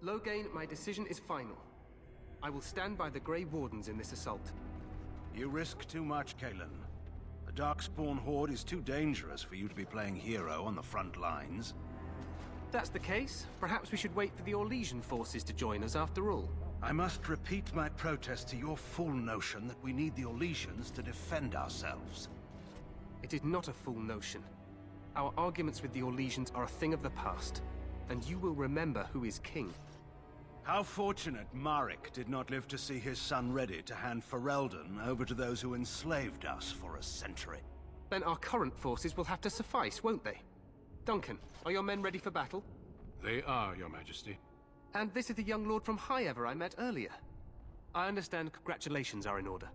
Loghain, my decision is final. I will stand by the Grey Wardens in this assault. You risk too much, Qwinn. The darkspawn horde is too dangerous for you to be playing hero on the front lines. If that's the case, perhaps we should wait for the Orlesian forces to join us after all. I must repeat my protest to your fool notion that we need the Orlesians to defend ourselves. It is not a fool notion. Our arguments with the Orlesians are a thing of the past, and you will remember who is king. How fortunate Marek did not live to see his son ready to hand Ferelden over to those who enslaved us for a century. Then our current forces will have to suffice, won't they? Duncan, are your men ready for battle? They are, Your Majesty. And this is the young lord from Highever I met earlier. I understand congratulations are in order.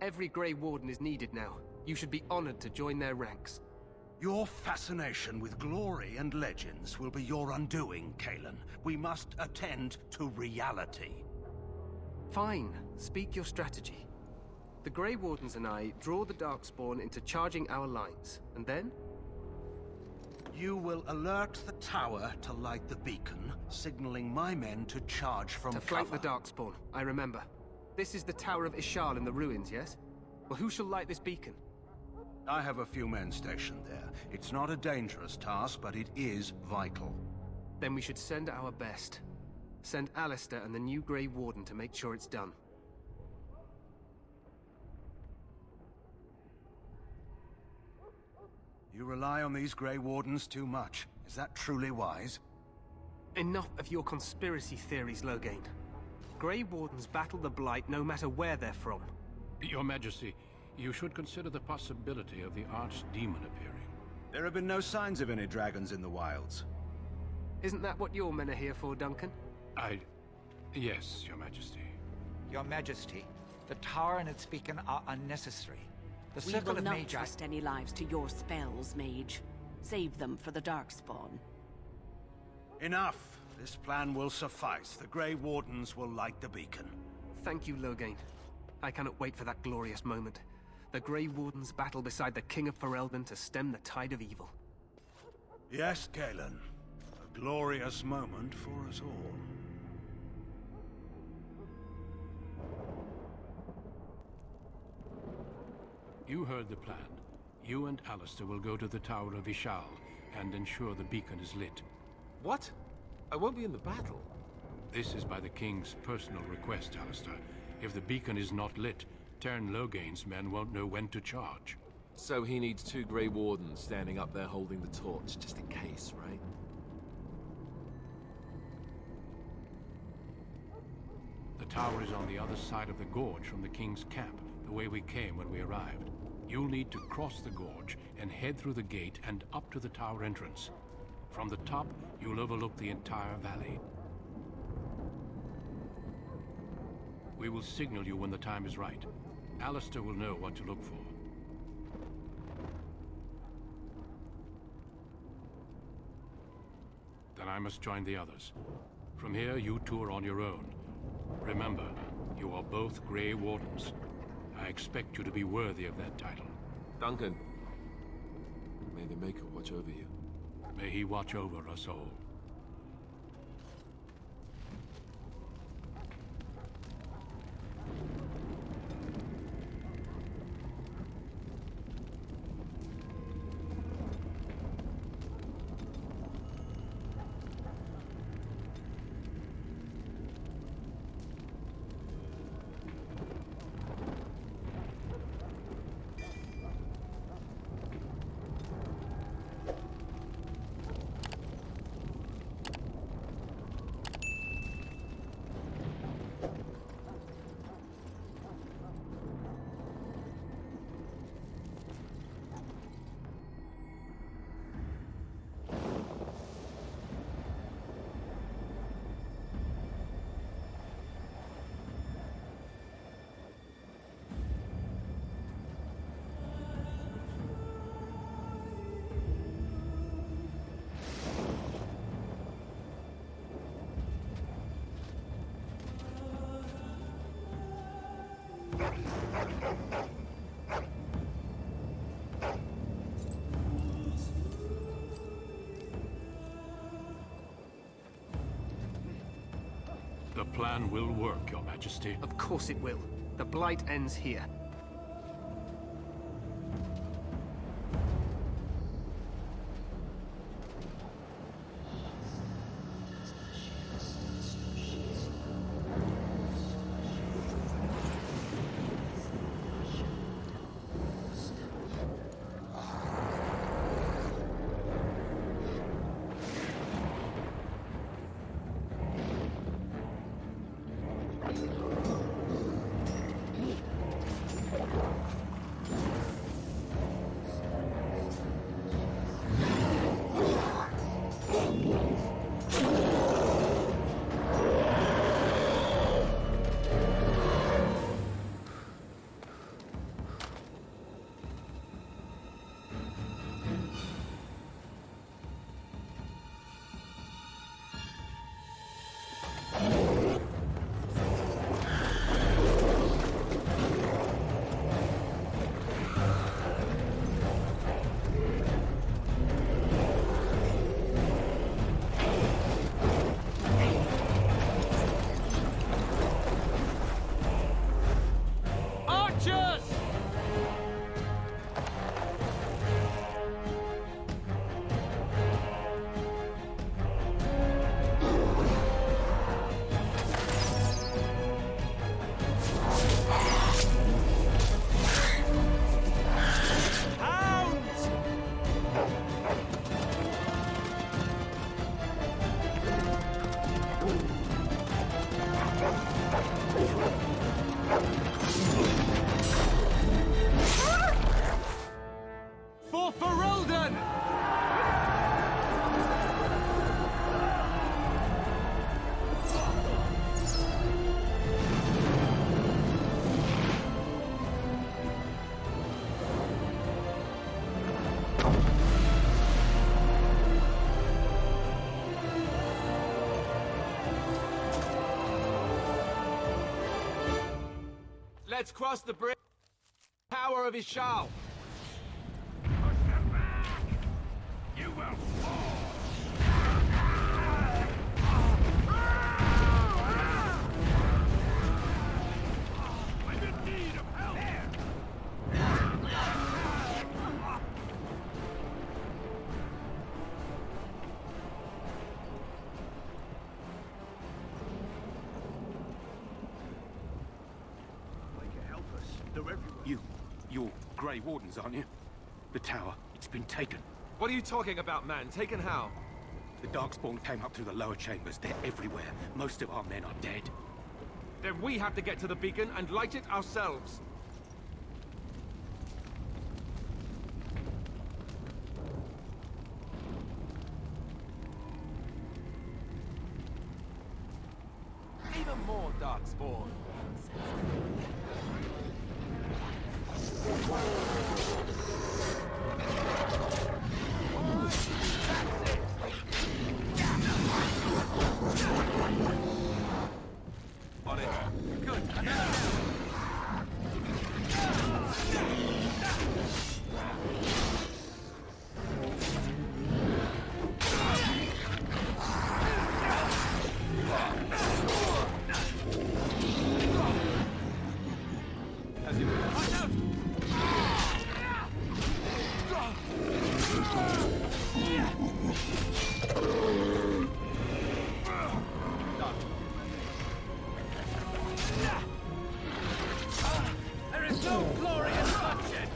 Every Grey Warden is needed now. You should be honored to join their ranks. Your fascination with glory and legends will be your undoing, Qwinn. We must attend to reality. Fine. Speak your strategy. The Grey Wardens and I draw the Darkspawn into charging our lines, and then? You will alert the tower to light the beacon, signaling my men to charge from cover. To flank the Darkspawn, I remember. This is the Tower of Ishal in the ruins, yes? Well, who shall light this beacon? I have a few men stationed there. It's not a dangerous task, but it is vital. Then we should send our best. Send Alistair and the new Grey Warden to make sure it's done. You rely on these Grey Wardens too much. Is that truly wise? Enough of your conspiracy theories, Loghain. Grey Wardens battle the Blight no matter where they're from. Your Majesty, you should consider the possibility of the Archdemon appearing. There have been no signs of any dragons in the wilds. Isn't that what your men are here for, Duncan? Yes, Your Majesty. Your Majesty, the tower and its beacon are unnecessary. The We circle will of not Magi... trust any lives to your spells, Mage. Save them for the Darkspawn. Enough! This plan will suffice. The Grey Wardens will light the beacon. Thank you, Loghain. I cannot wait for that glorious moment. The Grey Wardens battle beside the King of Ferelden to stem the tide of evil. Yes, Qwinn. A glorious moment for us all. You heard the plan. You and Alistair will go to the Tower of Ishal and ensure the beacon is lit. What? I won't be in the battle. This is by the King's personal request, Alistair. If the beacon is not lit, Tern Loghain's men won't know when to charge. So he needs 2 Grey Wardens standing up there holding the torch, just in case, right? The tower is on the other side of the gorge from the King's camp, the way we came when we arrived. You'll need to cross the gorge and head through the gate and up to the tower entrance. From the top, you'll overlook the entire valley. We will signal you when the time is right. Alistair will know what to look for. Then I must join the others. From here, you two are on your own. Remember, you are both Grey Wardens. I expect you to be worthy of that title. Duncan, may the Maker watch over you. May he watch over us all. plan will work, Your Majesty. Of course it will. The Blight ends here. For Ferelden! Let's cross the bridge. Power of Ishal. You will fall! I'm in need of help! You're Grey Wardens, aren't you? The tower, it's been taken. What are you talking about, man? Taken how? The darkspawn came up through the lower chambers. They're everywhere. Most of our men are dead. Then we have to get to the beacon and light it ourselves. Even more darkspawn. On it. Good. As you watch out! There is no glory in bloodshed!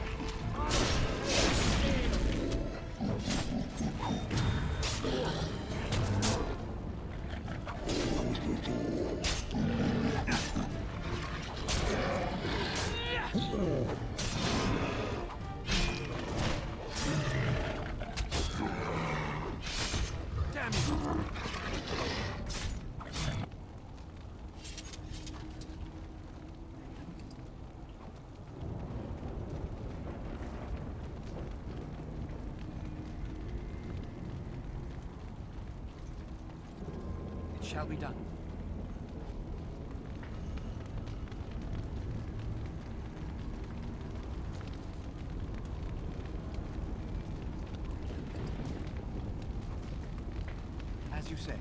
Damn you! It shall be done. As you say.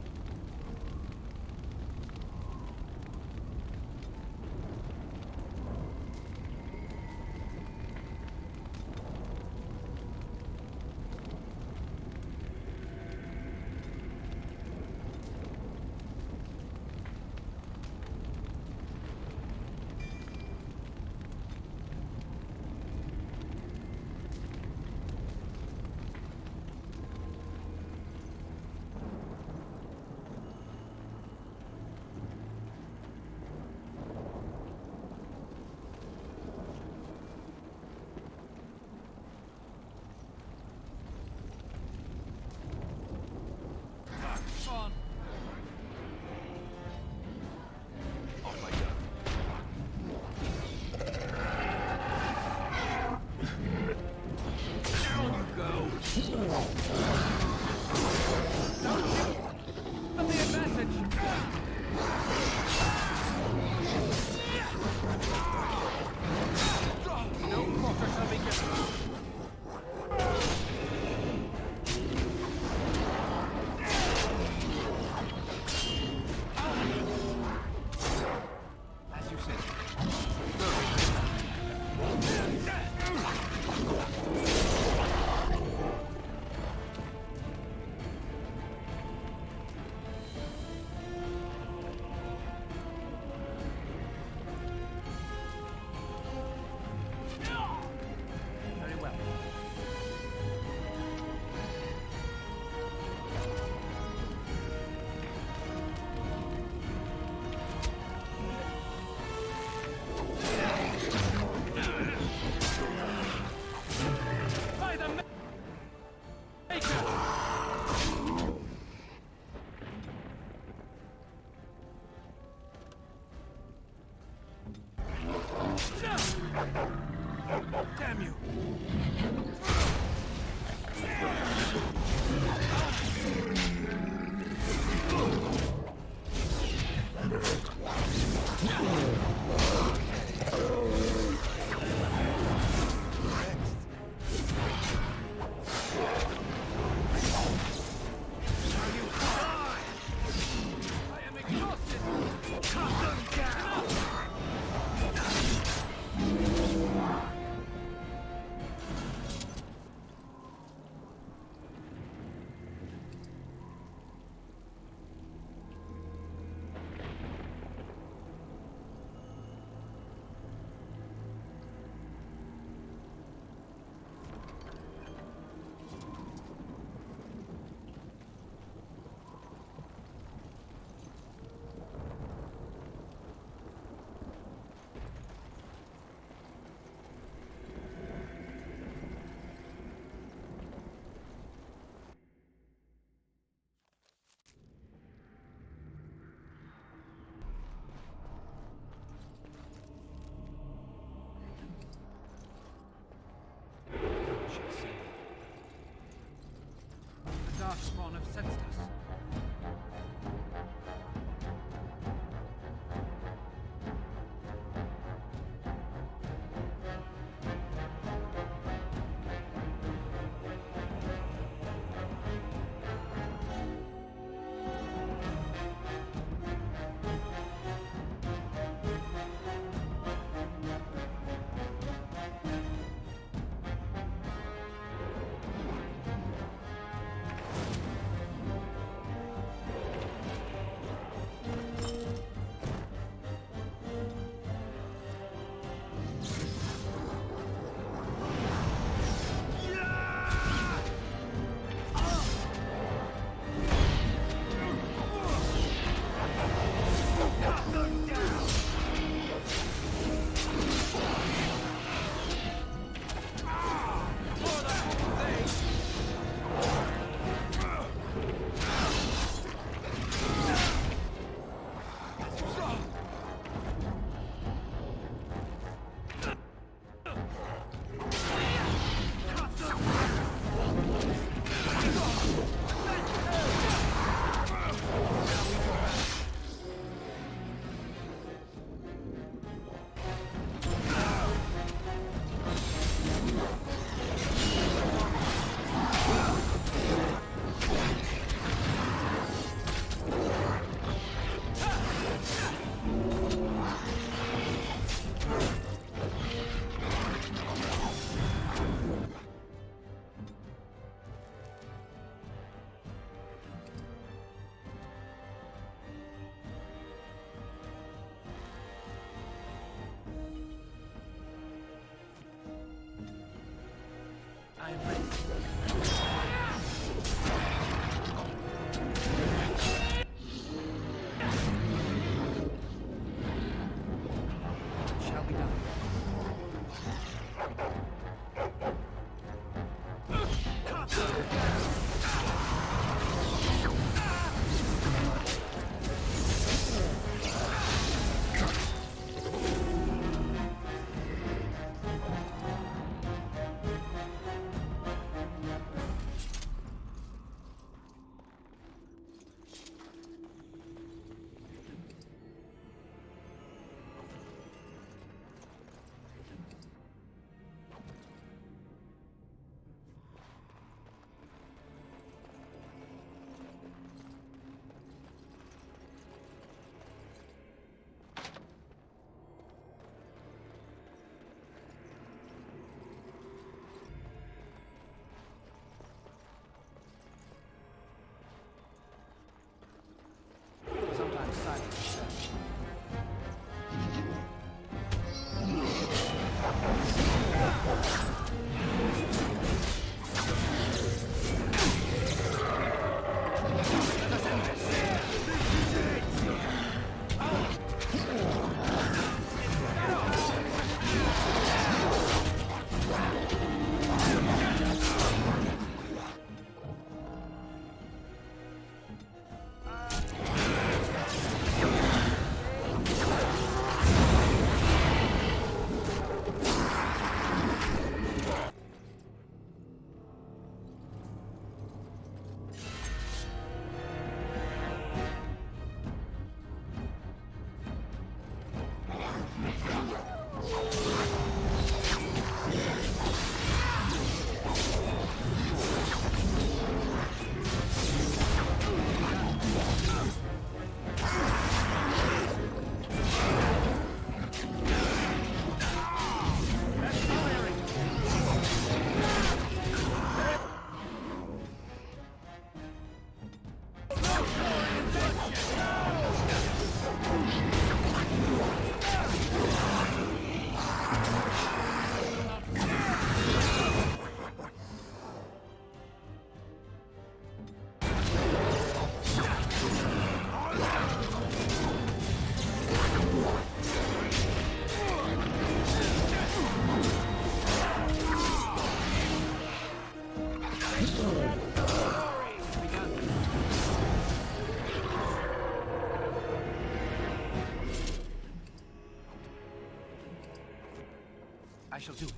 I shall do it.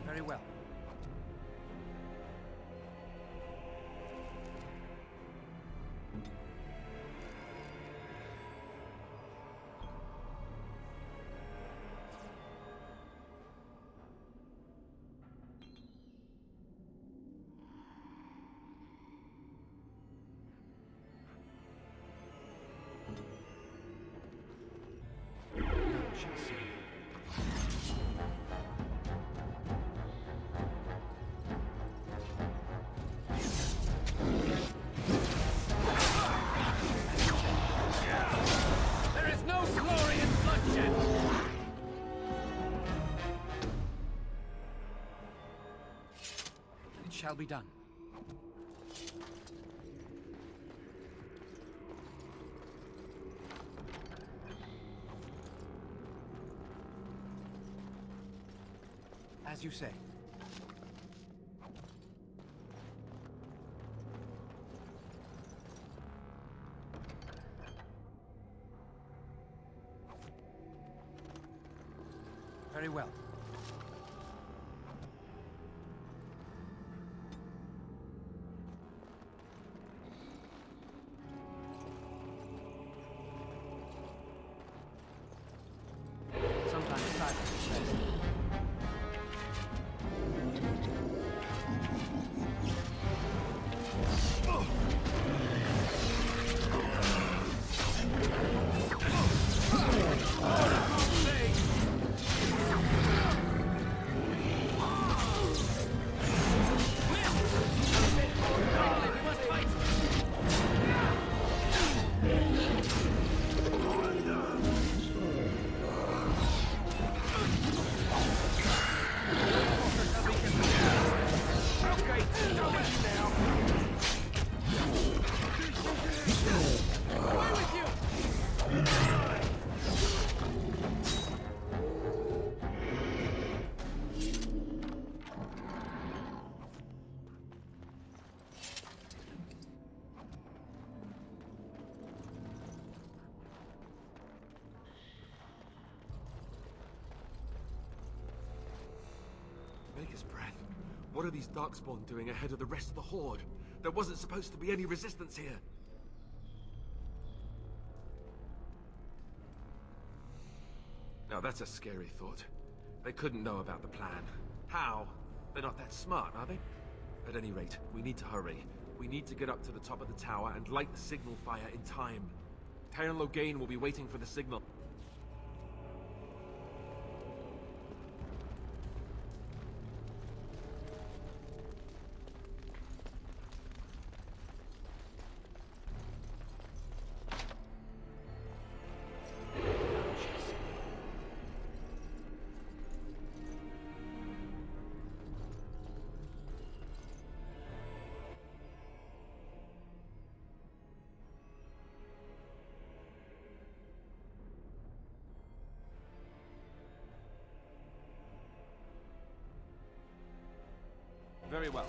Very well. Shall be done. As you say. Very well. Sometimes silence is best. Maker's breath. What are these darkspawn doing ahead of the rest of the Horde? There wasn't supposed to be any resistance here. Now that's a scary thought. They couldn't know about the plan. How? They're not that smart, are they? At any rate, we need to hurry. We need to get up to the top of the tower and light the signal fire in time. Terran Loghain will be waiting for the signal. Very well.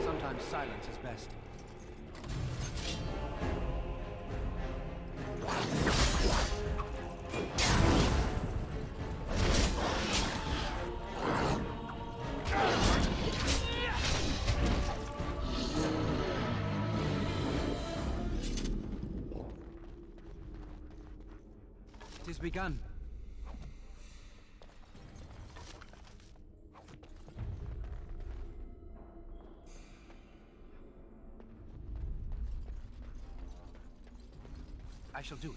Sometimes silence is best. It is begun. I shall do it.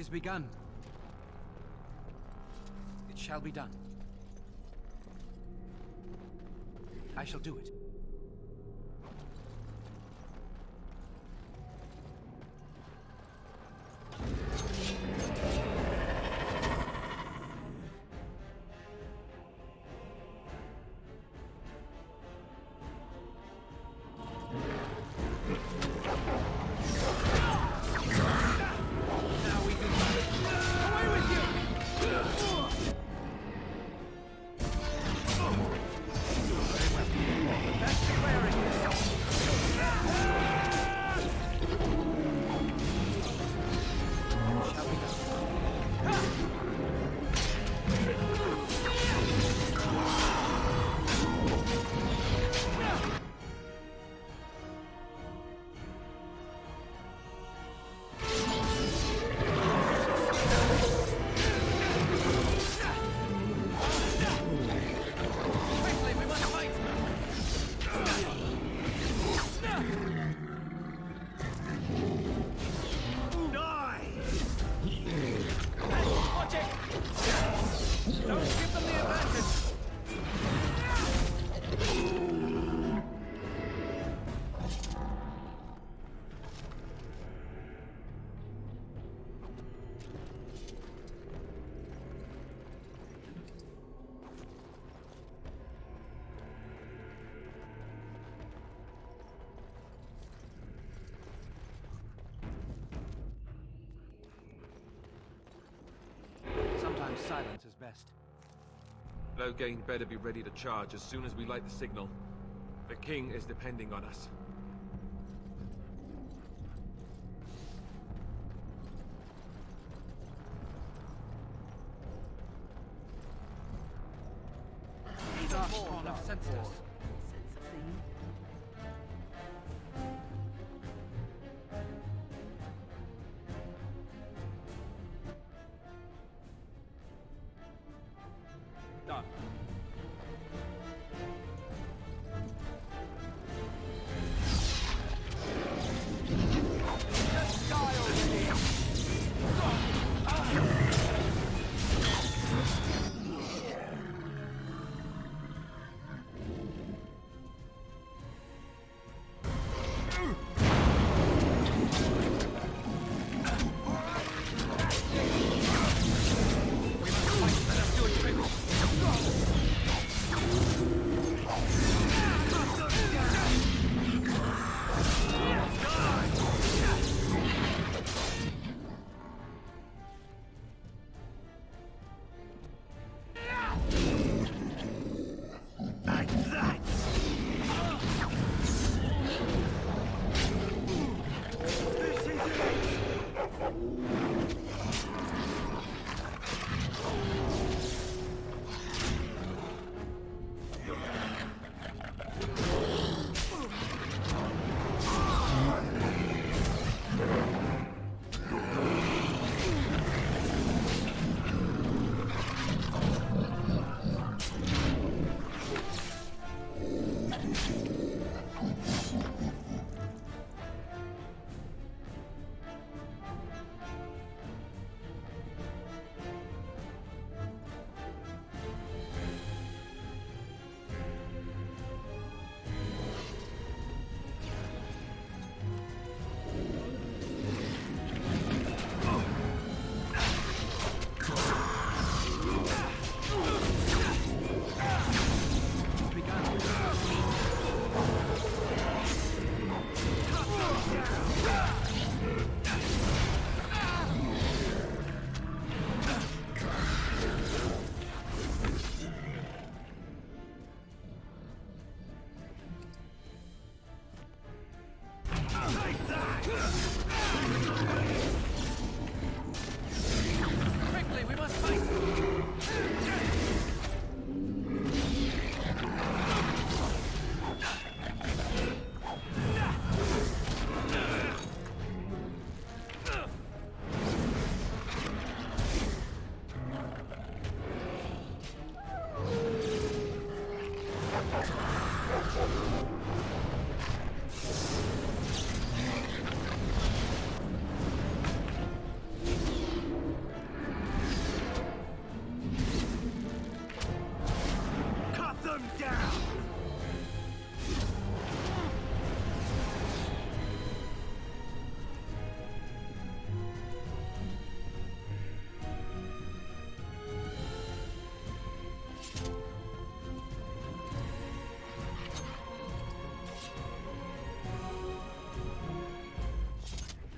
is begun. It shall be done. I shall do it. Silence is best. Loghain better be ready to charge as soon as we light the signal. The king is depending on us. Darkspawn have sensed us. Done.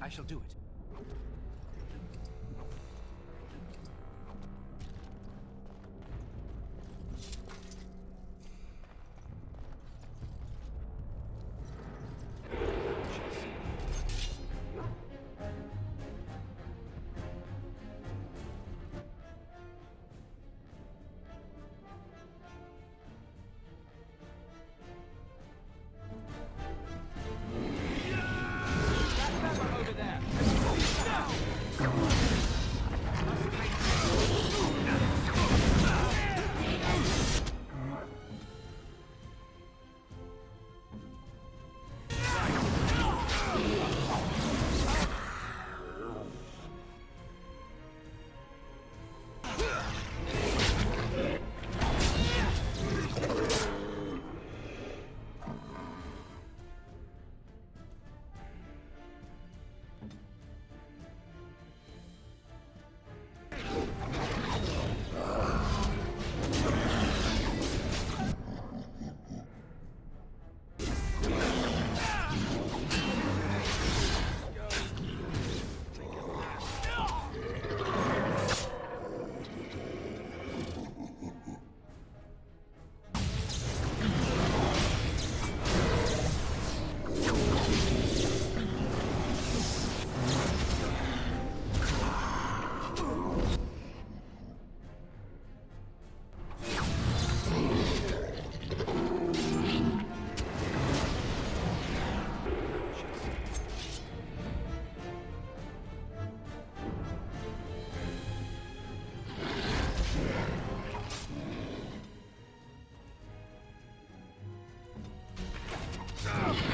I shall do it.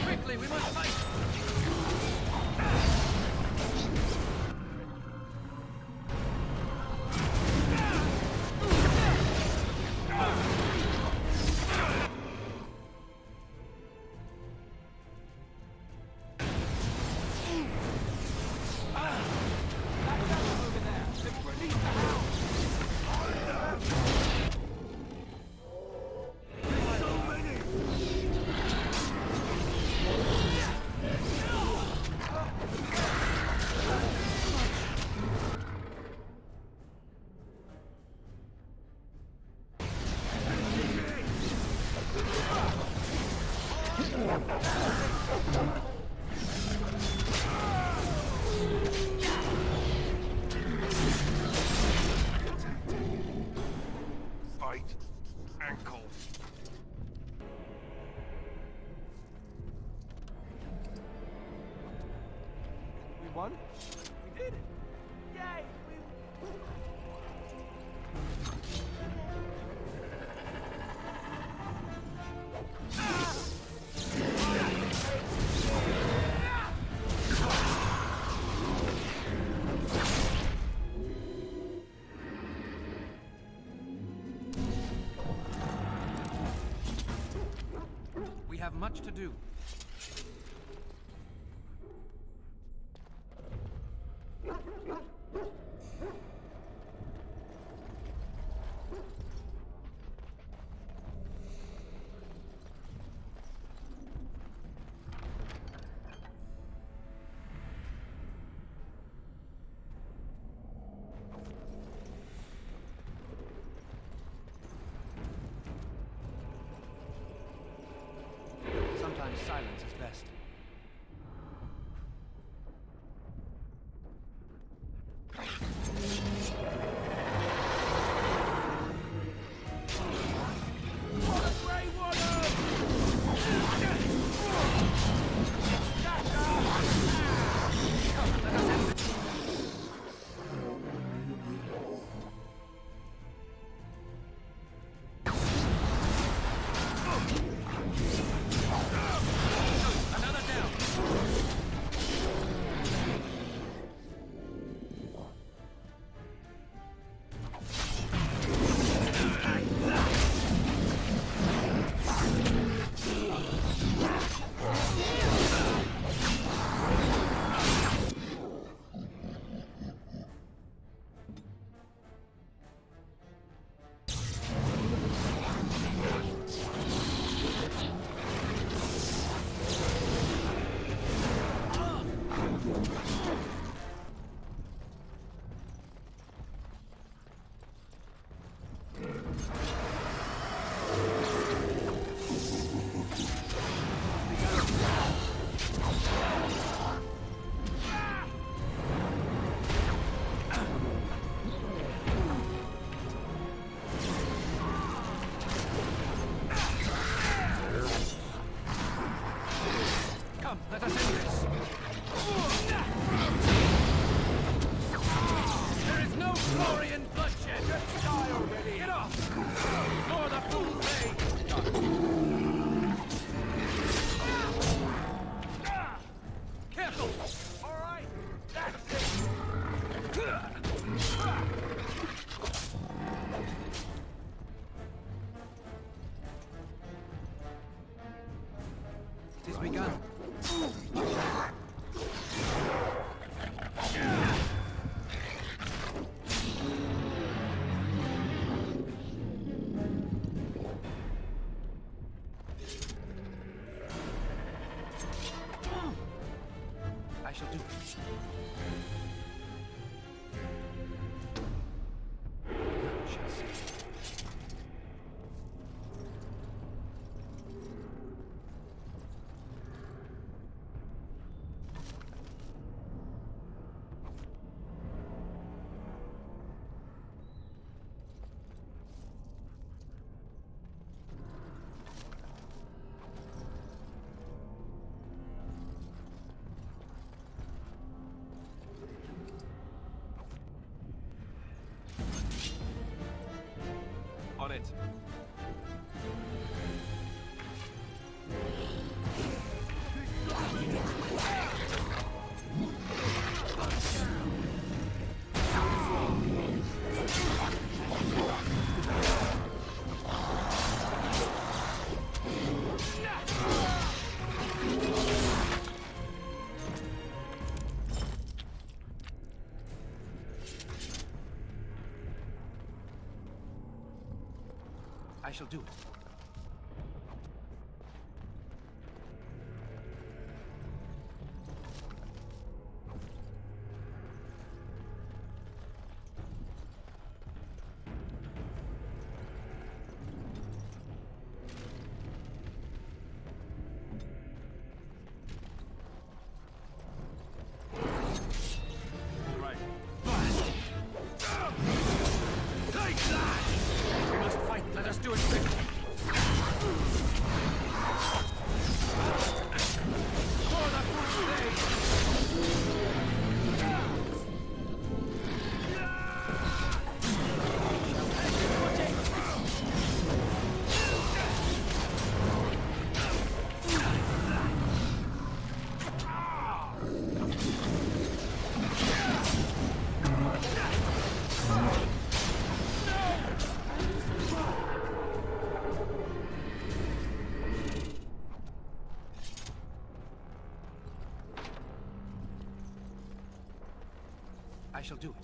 Quickly, we must fight! Fight. Ankles. We won? We did it! Yay! We have much to do. Sometimes silence is best. Another Come, let us end this. There is no glory in bloodshed. Just die already. Get off. For the fool's day. Careful. All right. That's it. It has begun. I shall do it. None shall see. On it. I shall do it. Right. Blast! Take that! We must fight. Let us do it quickly. For the fool's day! I shall do it.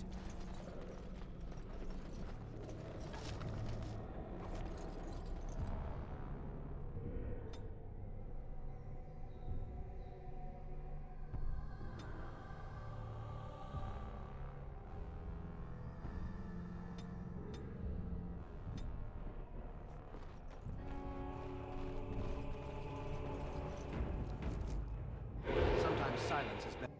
Sometimes silence is better.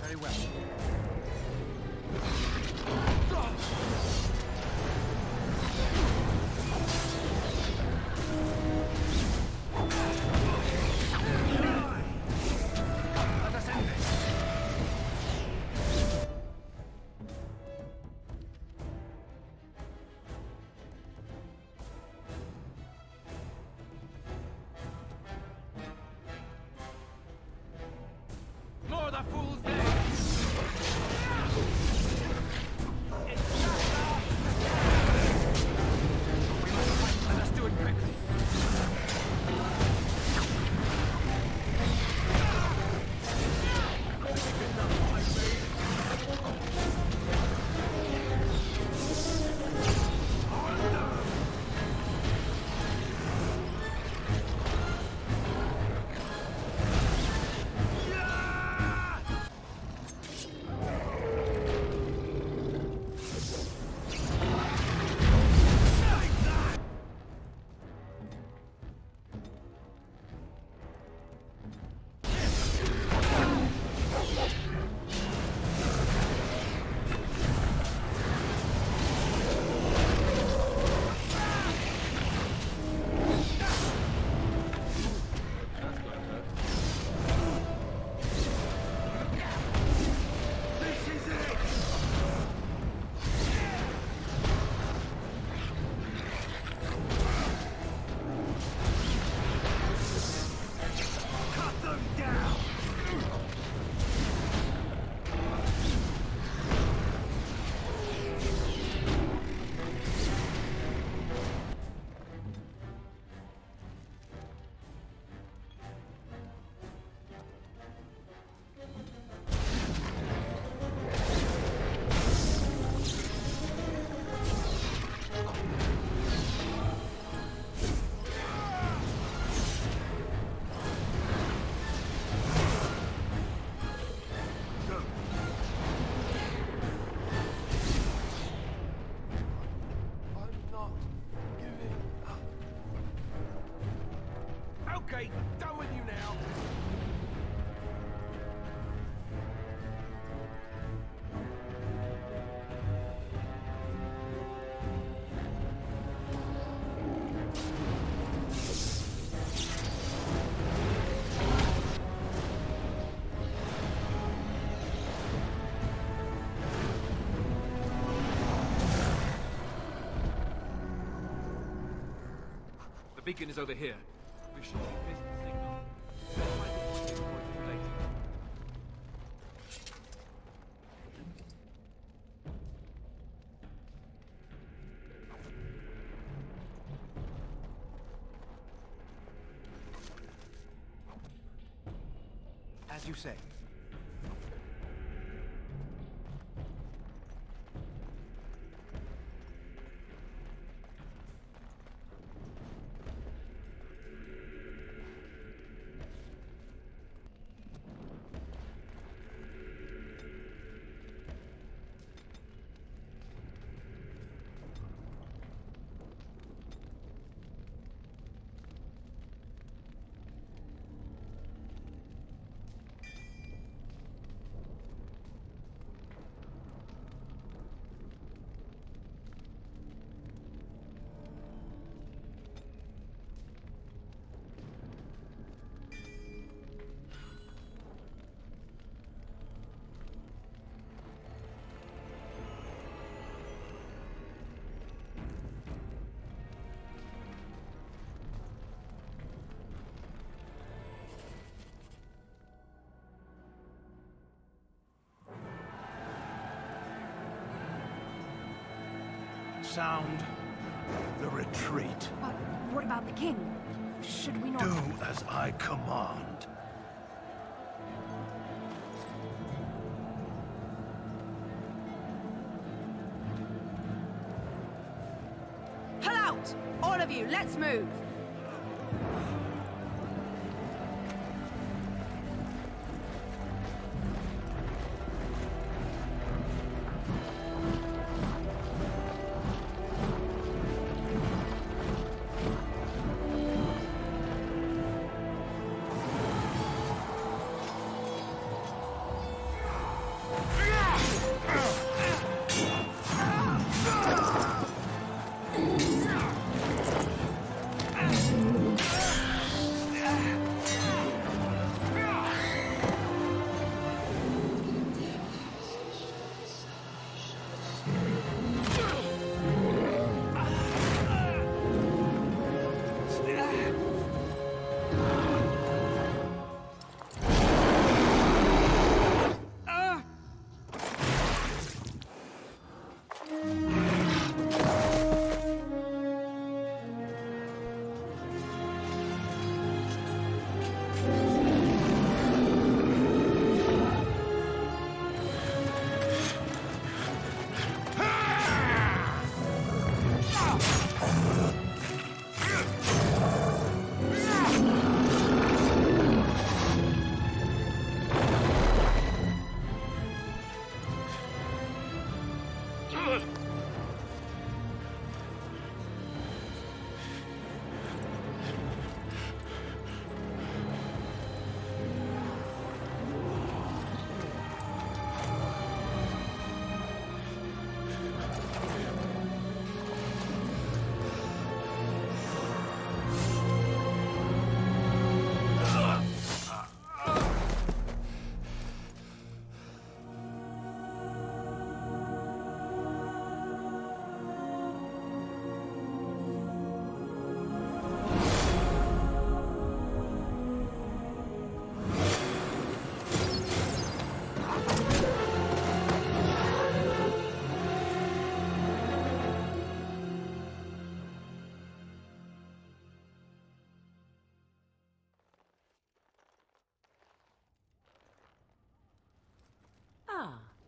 Very well. Okay, done with you now. The beacon is over here. We should have missed the signal. Let's find the point before it's too late. As you say. Sound the retreat. But what about the king? Should we not... Do as I command. Pull out! All of you, let's move!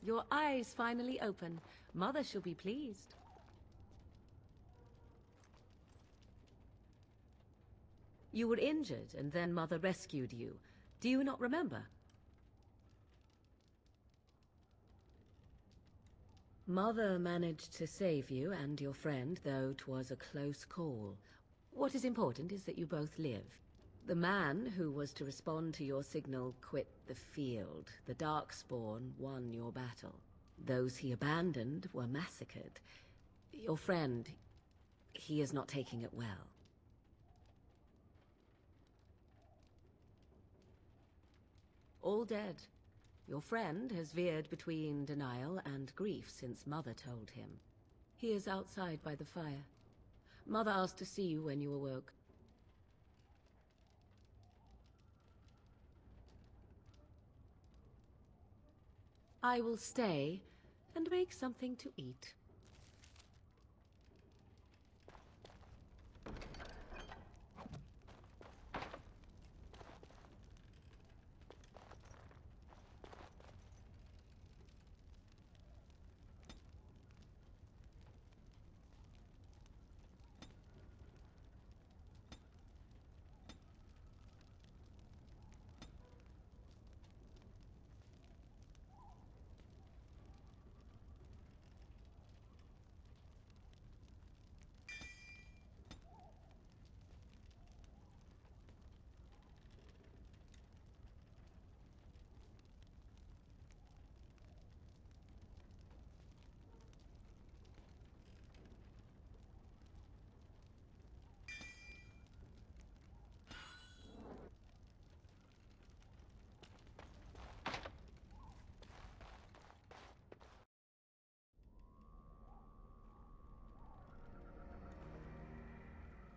Your eyes finally open. Mother shall be pleased. You were injured, and then Mother rescued you. Do you not remember? Mother managed to save you and your friend, though 'twas a close call. What is important is that you both live. The man who was to respond to your signal quit the field. The darkspawn won your battle. Those he abandoned were massacred. Your friend, he is not taking it well. All dead. Your friend has veered between denial and grief since Mother told him. He is outside by the fire. Mother asked to see you when you awoke. I will stay and make something to eat.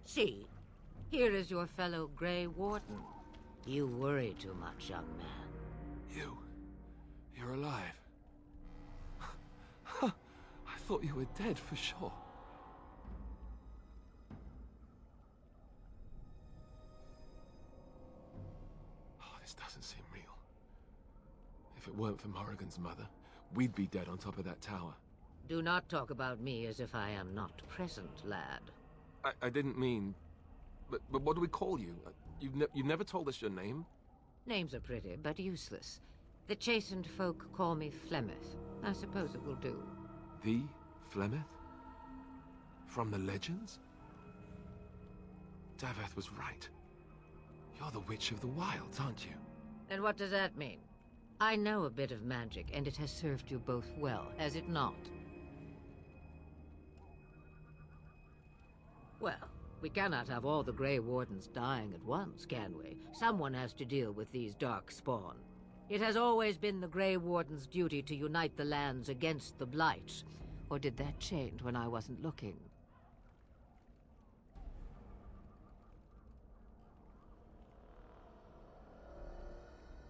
See, here is your fellow Grey Warden. You worry too much, young man. You're alive. I thought you were dead for sure. Oh, this doesn't seem real. If it weren't for Morrigan's mother, we'd be dead on top of that tower. Do not talk about me as if I am not present, lad. I didn't mean... But what do we call you? You've never told us your name? Names are pretty, but useless. The chastened folk call me Flemeth. I suppose it will do. The Flemeth? From the legends? Daveth was right. You're the Witch of the Wilds, aren't you? And what does that mean? I know a bit of magic, and it has served you both well, has it not? Well, we cannot have all the Grey Wardens dying at once, can we? Someone has to deal with these darkspawn. It has always been the Grey Warden's duty to unite the lands against the Blight. Or did that change when I wasn't looking?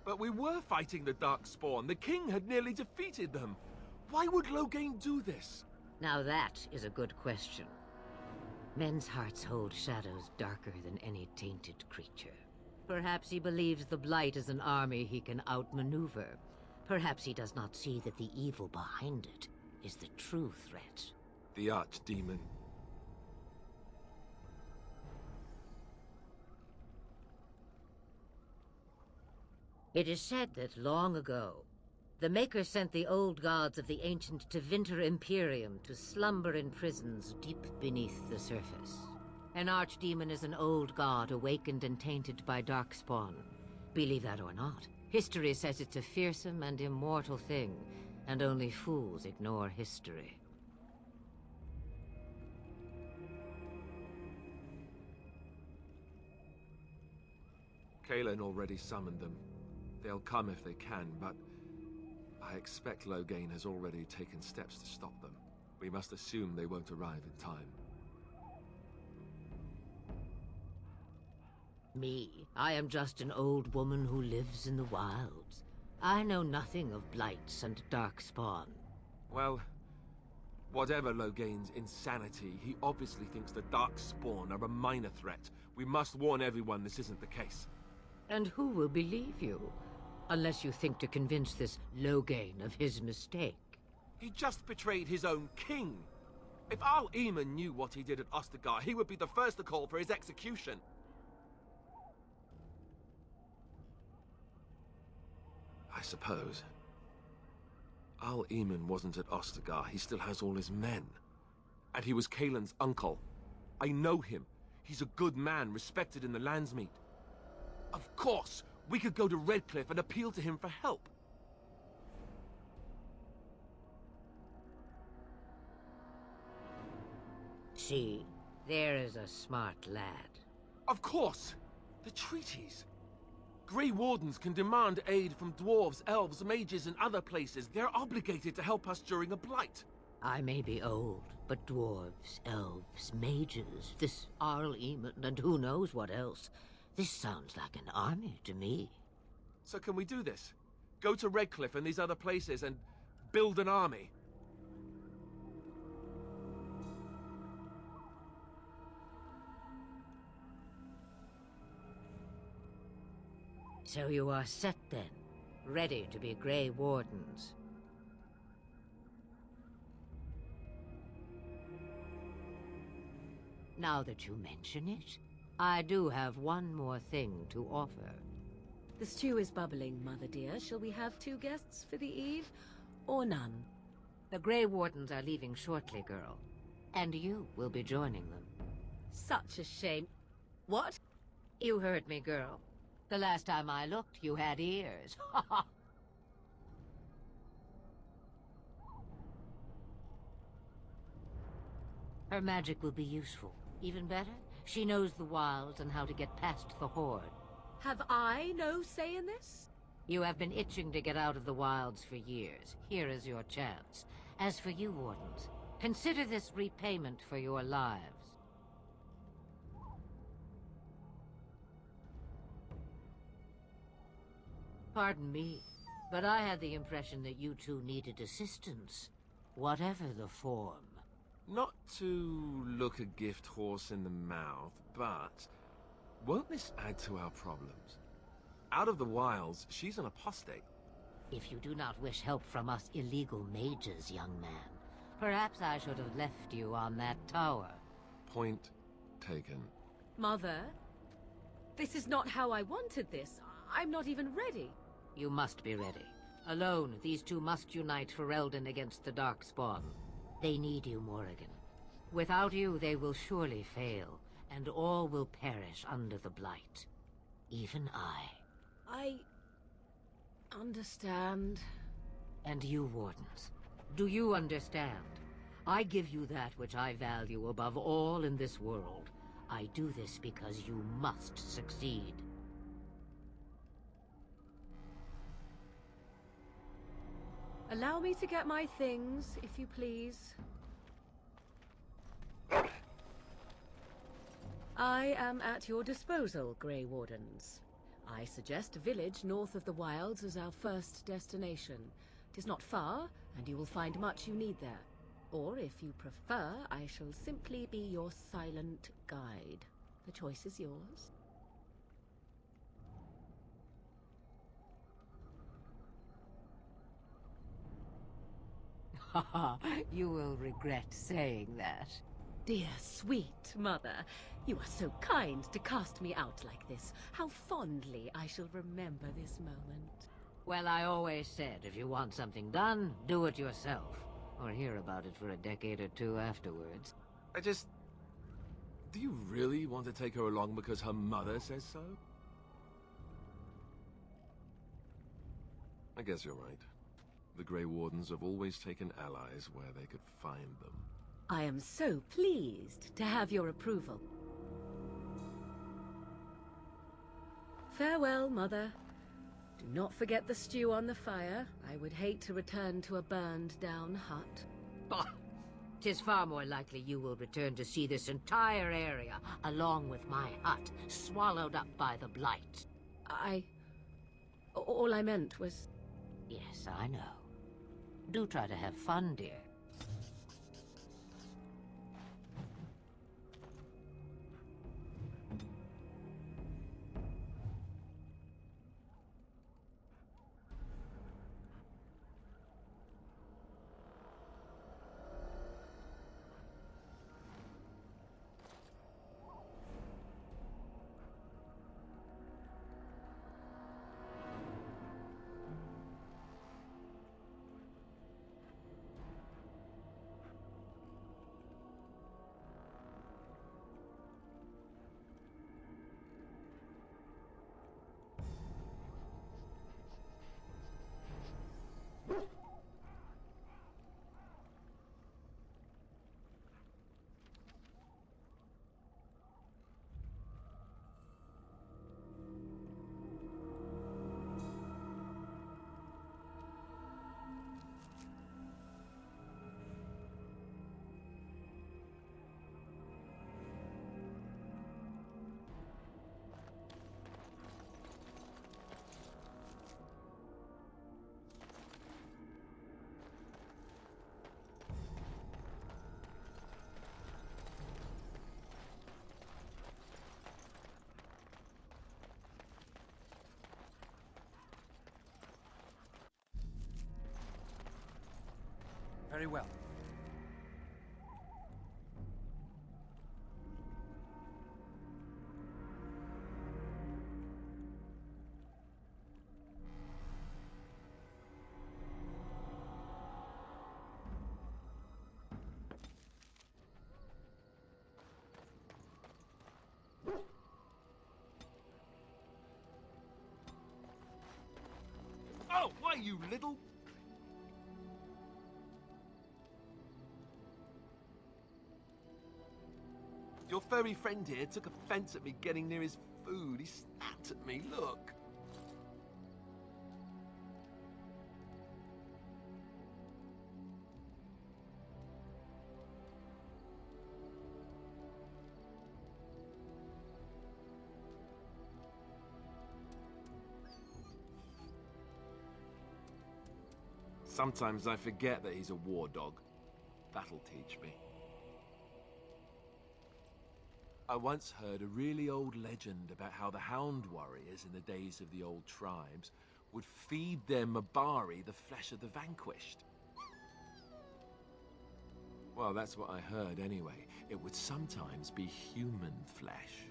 But we were fighting the Darkspawn. The king had nearly defeated them. Why would Loghain do this? Now that is a good question. Men's hearts hold shadows darker than any tainted creature. Perhaps he believes the Blight is an army he can outmaneuver. Perhaps he does not see that the evil behind it is the true threat. The Archdemon. It is said that long ago, the Maker sent the old gods of the ancient Tevinter Imperium to slumber in prisons deep beneath the surface. An archdemon is an old god awakened and tainted by darkspawn. Believe that or not, history says it's a fearsome and immortal thing, and only fools ignore history. Qwinn already summoned them. They'll come if they can, but I expect Loghain has already taken steps to stop them. We must assume they won't arrive in time. Me? I am just an old woman who lives in the wilds. I know nothing of blights and darkspawn. Well, whatever Loghain's insanity, he obviously thinks the Darkspawn are a minor threat. We must warn everyone this isn't the case. And who will believe you? Unless you think to convince this Loghain of his mistake. He just betrayed his own king. If Al-Eamon knew what he did at Ostagar, he would be the first to call for his execution. I suppose. Al-Eamon wasn't at Ostagar. He still has all his men. And he was Kaelin's uncle. I know him. He's a good man, respected in the Landsmeet. Of course! We could go to Redcliffe and appeal to him for help. See, there is a smart lad. Of course! The treaties! Grey Wardens can demand aid from dwarves, elves, mages, and other places. They're obligated to help us during a blight. I may be old, but dwarves, elves, mages, this Arl Eamon, and who knows what else. This sounds like an army to me. So can we do this? Go to Redcliffe and these other places and build an army? So you are set then, ready to be Grey Wardens. Now that you mention it, I do have one more thing to offer. The stew is bubbling, Mother dear. Shall we have 2 guests for the eve, or none? The Grey Wardens are leaving shortly, girl. And you will be joining them. Such a shame. What? You heard me, girl. The last time I looked, you had ears. Her magic will be useful. Even better, she knows the wilds and how to get past the Horde. Have I no say in this? You have been itching to get out of the wilds for years. Here is your chance. As for you, Wardens, consider this repayment for your lives. Pardon me, but I had the impression that you two needed assistance, whatever the form. Not to look a gift horse in the mouth, but won't this add to our problems? Out of the wilds, she's an apostate. If you do not wish help from us illegal mages, young man, perhaps I should have left you on that tower. Point taken. Mother, this is not how I wanted this. I'm not even ready. You must be ready. Alone, these two must unite Ferelden against the darkspawn. They need you, Morrigan. Without you, they will surely fail, and all will perish under the blight. Even I understand. And you, Wardens, do you understand? I give you that which I value above all in this world. I do this because you must succeed. Allow me to get my things, if you please. I am at your disposal, Grey Wardens. I suggest a village north of the wilds as our first destination. It is not far, and you will find much you need there. Or, if you prefer, I shall simply be your silent guide. The choice is yours. Haha, you will regret saying that. Dear, sweet mother, you are so kind to cast me out like this. How fondly I shall remember this moment. Well, I always said, if you want something done, do it yourself. Or hear about it for a decade or two afterwards. Do you really want to take her along because her mother says so? I guess you're right. The Grey Wardens have always taken allies where they could find them. I am so pleased to have your approval. Farewell, Mother. Do not forget the stew on the fire. I would hate to return to a burned-down hut. Bah! 'Tis far more likely you will return to see this entire area, along with my hut, swallowed up by the blight. All I meant was... Yes, I know. Do try to have fun, dear. Very well. Oh, why, you little... Your furry friend here took offense at me getting near his food. He snapped at me, look. Sometimes I forget that he's a war dog. That'll teach me. I once heard a really old legend about how the Hound warriors in the days of the old tribes would feed their Mabari the flesh of the vanquished. Well, that's what I heard anyway. It would sometimes be human flesh.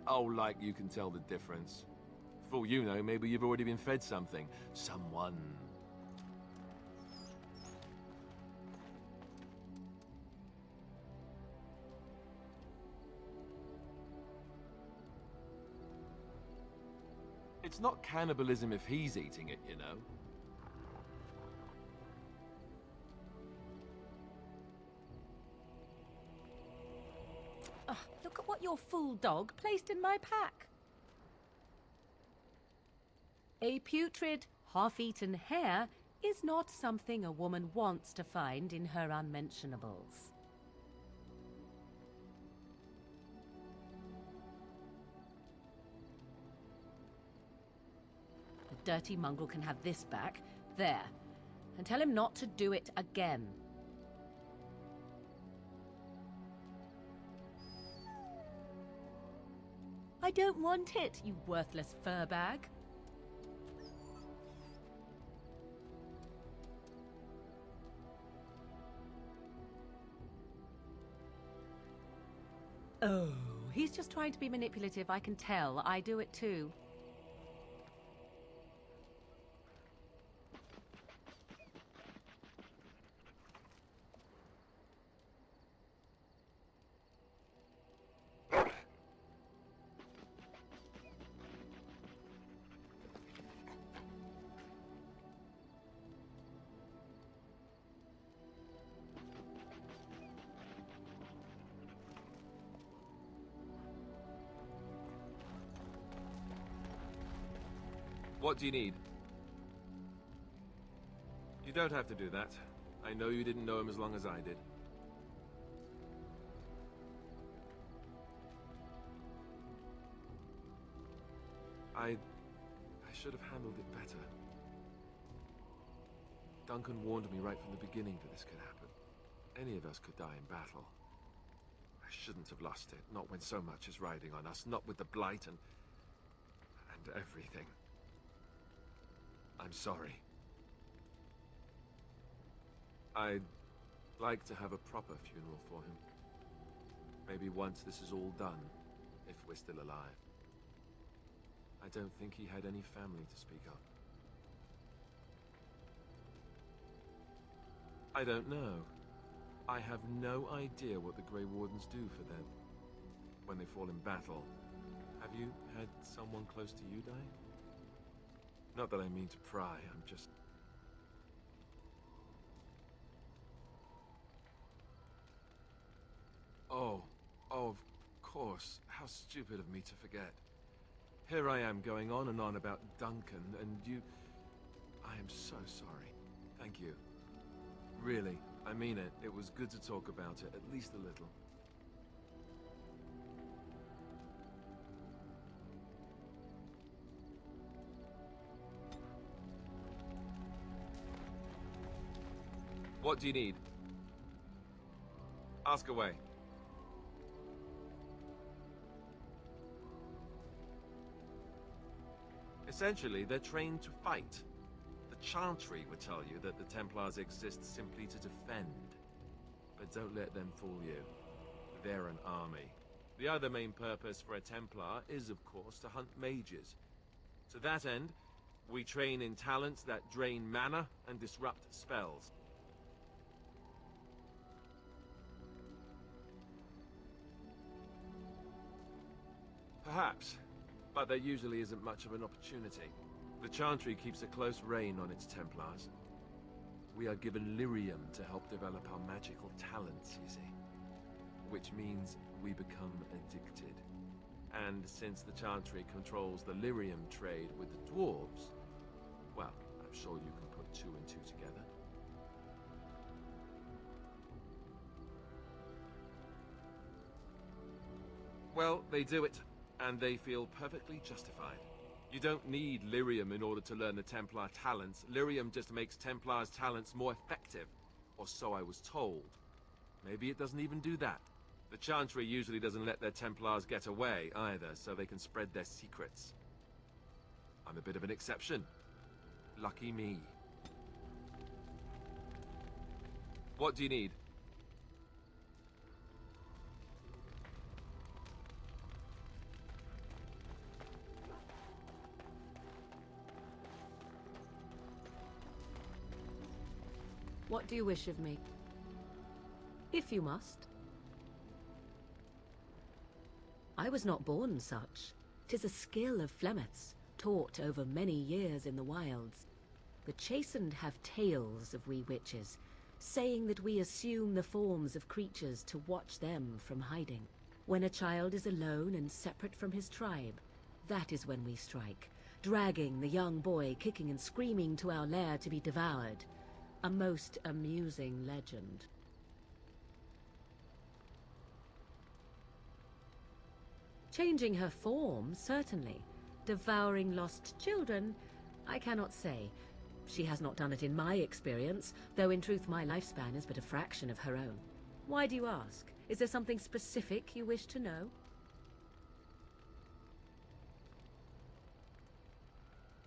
Oh, like you can tell the difference. For all you know, maybe you've already been fed something. Someone. It's not cannibalism if he's eating it, you know. Oh, look at what your fool dog placed in my pack. A putrid, half-eaten hare is not something a woman wants to find in her unmentionables. The dirty mongrel can have this back. There. And tell him not to do it again. I don't want it, you worthless fur bag. Oh, he's just trying to be manipulative, I can tell. I do it too. What do you need? You don't have to do that. I know you didn't know him as long as I did. I should have handled it better. Duncan warned me right from the beginning that this could happen. Any of us could die in battle. I shouldn't have lost it, not when so much is riding on us, not with the Blight and everything. I'm sorry. I'd like to have a proper funeral for him. Maybe once this is all done, if we're still alive. I don't think he had any family to speak of. I don't know. I have no idea what the Grey Wardens do for them when they fall in battle. Have you had someone close to you die? Not that I mean to pry, I'm just... Oh, of course. How stupid of me to forget. Here I am going on and on about Duncan, and you... I am so sorry. Thank you. Really, I mean it. It was good to talk about it, at least a little. What do you need? Ask away. Essentially, they're trained to fight. The Chantry would tell you that the Templars exist simply to defend. But don't let them fool you. They're an army. The other main purpose for a Templar is, of course, to hunt mages. To that end, we train in talents that drain mana and disrupt spells. Perhaps, but there usually isn't much of an opportunity. The Chantry keeps a close rein on its Templars. We are given lyrium to help develop our magical talents, you see. Which means we become addicted. And since the Chantry controls the lyrium trade with the dwarves, well, I'm sure you can put two and two together. Well, they do it, and they feel perfectly justified. You don't need lyrium in order to learn the Templar talents. Lyrium just makes Templars' talents more effective, or so I was told. Maybe it doesn't even do that. The Chantry usually doesn't let their Templars get away either, so they can spread their secrets. I'm a bit of an exception. Lucky me. What do you need? What do you wish of me? If you must. I was not born such. 'Tis a skill of Flemeth's, taught over many years in the wilds. The chastened have tales of we witches, saying that we assume the forms of creatures to watch them from hiding. When a child is alone and separate from his tribe, that is when we strike, dragging the young boy kicking and screaming to our lair to be devoured. A most amusing legend. Changing her form, certainly. Devouring lost children, I cannot say. She has not done it in my experience, though in truth my lifespan is but a fraction of her own. Why do you ask? Is there something specific you wish to know?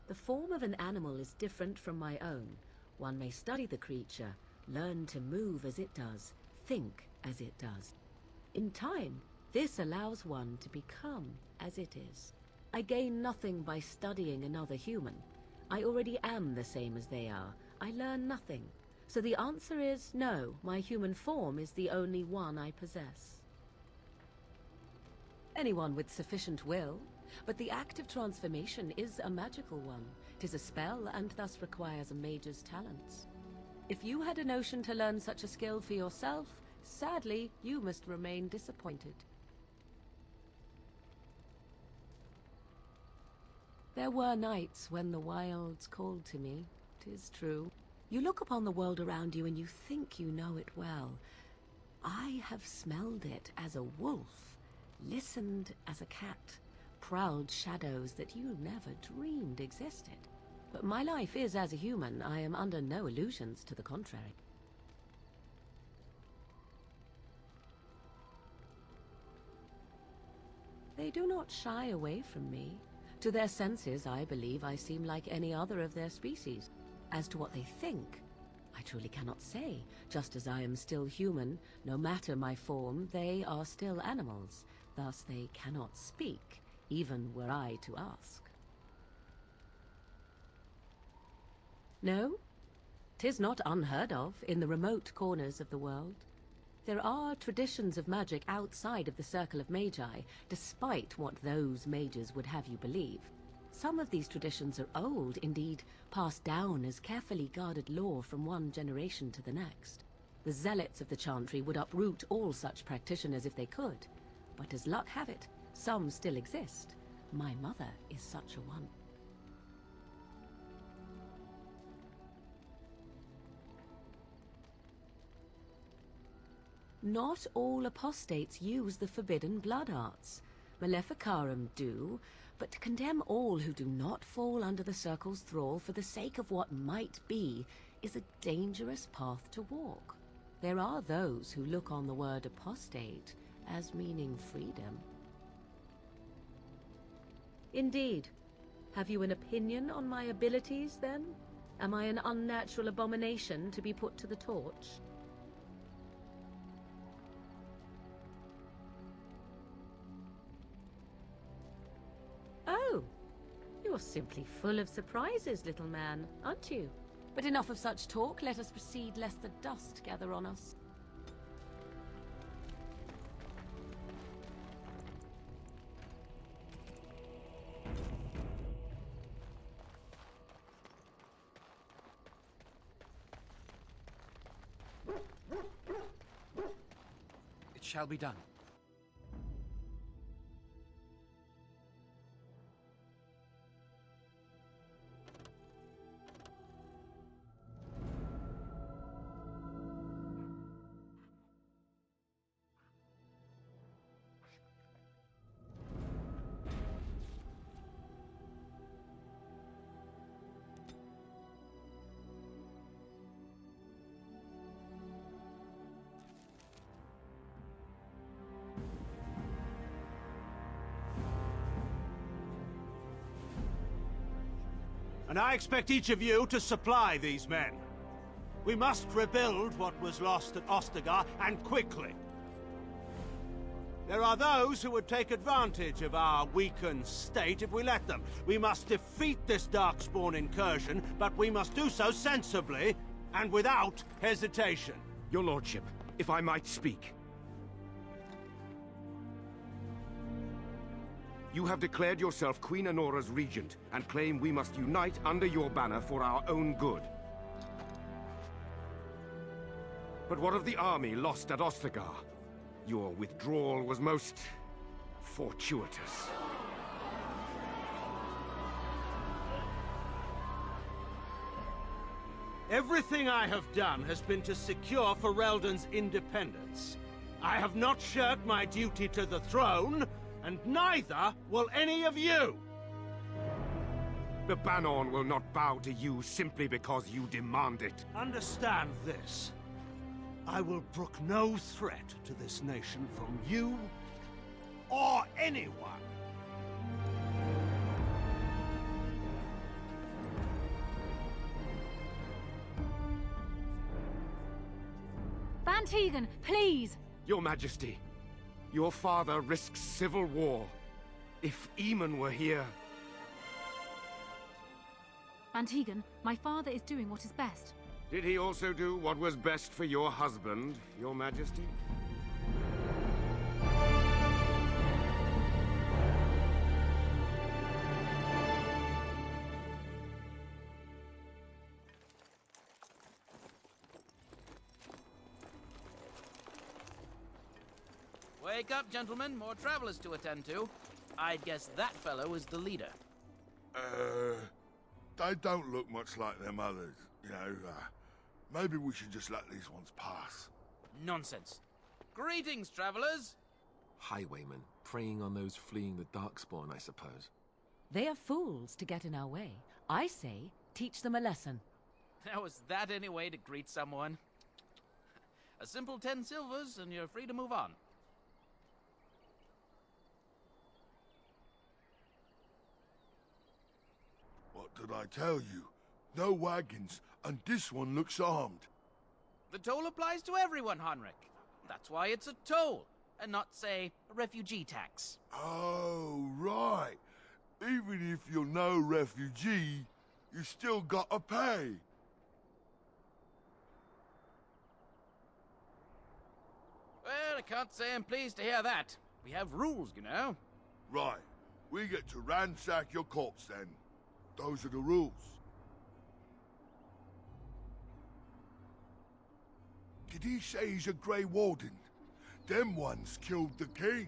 The form of an animal is different from my own. One may study the creature, learn to move as it does, think as it does. In time, this allows one to become as it is. I gain nothing by studying another human. I already am the same as they are. I learn nothing. So the answer is no, my human form is the only one I possess. Anyone with sufficient will, but the act of transformation is a magical one. 'Tis a spell and thus requires a mage's talents. If you had a notion to learn such a skill for yourself, sadly, you must remain disappointed. There were nights when the wilds called to me, 'tis true. You look upon the world around you and you think you know it well. I have smelled it as a wolf, listened as a cat, prowled shadows that you never dreamed existed. But my life is as a human. I am under no illusions to the contrary. They do not shy away from me. To their senses, I believe I seem like any other of their species. As to what they think, I truly cannot say. Just as I am still human, no matter my form, they are still animals. Thus they cannot speak, even were I to ask. No, 'tis not unheard of in the remote corners of the world. There are traditions of magic outside of the circle of magi, despite what those mages would have you believe. Some of these traditions are old, indeed, passed down as carefully guarded lore from one generation to the next. The zealots of the Chantry would uproot all such practitioners if they could, but as luck have it, some still exist. My mother is such a one. Not all apostates use the forbidden blood arts. Maleficarum do, but to condemn all who do not fall under the circle's thrall for the sake of what might be is a dangerous path to walk. There are those who look on the word apostate as meaning freedom. Indeed. Have you an opinion on my abilities, then? Am I an unnatural abomination to be put to the torch? Oh, you're simply full of surprises, little man, aren't you? But enough of such talk. Let us proceed, lest the dust gather on us. It shall be done. And I expect each of you to supply these men. We must rebuild what was lost at Ostagar, and quickly. There are those who would take advantage of our weakened state if we let them. We must defeat this darkspawn incursion, but we must do so sensibly and without hesitation. Your lordship, if I might speak. You have declared yourself Queen Honora's regent, and claim we must unite under your banner for our own good. But what of the army lost at Ostagar? Your withdrawal was most fortuitous. Everything I have done has been to secure Ferelden's independence. I have not shirked my duty to the throne, and neither will any of you! The Banon will not bow to you simply because you demand it. Understand this. I will brook no threat to this nation from you or anyone. Van Tegan, please! Your Majesty, your father risks civil war. If Eamon were here... Van Tegan, my father is doing what is best. Did he also do what was best for your husband, your Majesty? Wake up, gentlemen. More travelers to attend to. I'd guess that fellow is the leader. They don't look much like them others. You know, maybe we should just let these ones pass. Nonsense. Greetings, travelers. Highwaymen, preying on those fleeing the darkspawn, I suppose. They are fools to get in our way. I say, teach them a lesson. Now, is that any way to greet someone? A simple 10 silvers, and you're free to move on. What did I tell you? No wagons, and this one looks armed. The toll applies to everyone, Henrik. That's why it's a toll, and not, say, a refugee tax. Oh, right. Even if you're no refugee, you still gotta pay. Well, I can't say I'm pleased to hear that. We have rules, you know. Right. We get to ransack your corpse, then. Those are the rules. Did he say he's a Grey Warden? Them ones killed the king.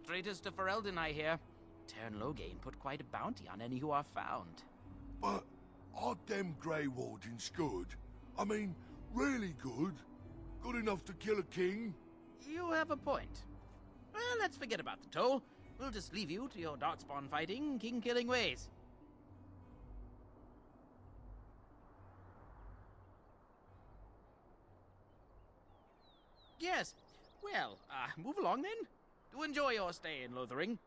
Traitors to Ferelden, I hear. Tern Loghain put quite a bounty on any who are found. But aren't them Grey Wardens good? I mean, really good? Good enough to kill a king? You have a point. Well, let's forget about the toll. We'll just leave you to your darkspawn fighting, king-killing ways. Yes. Well, move along then. Do enjoy your stay in Lothering.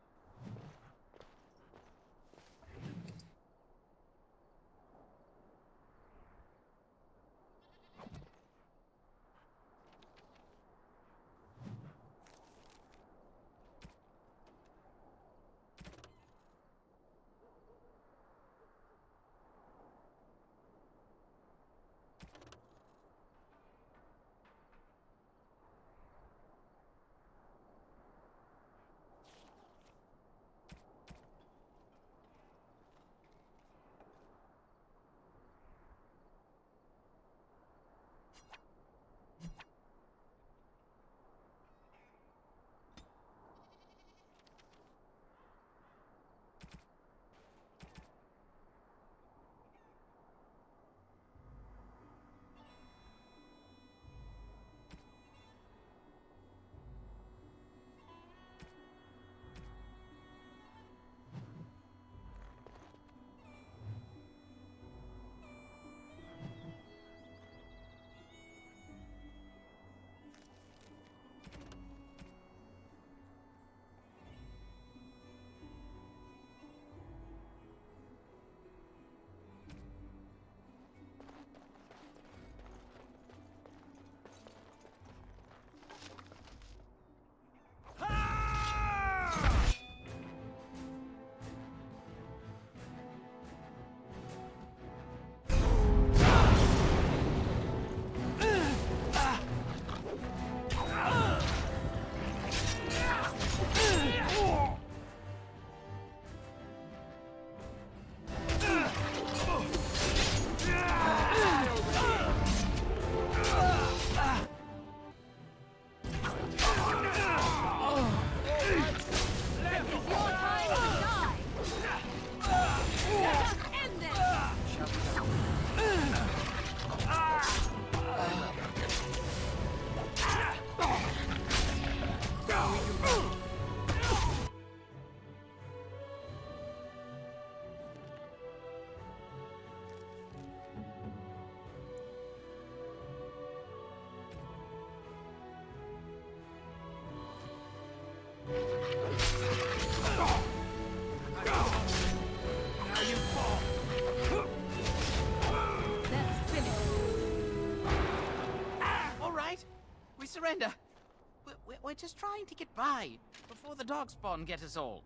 We surrender. We're just trying to get by before the darkspawn get us all.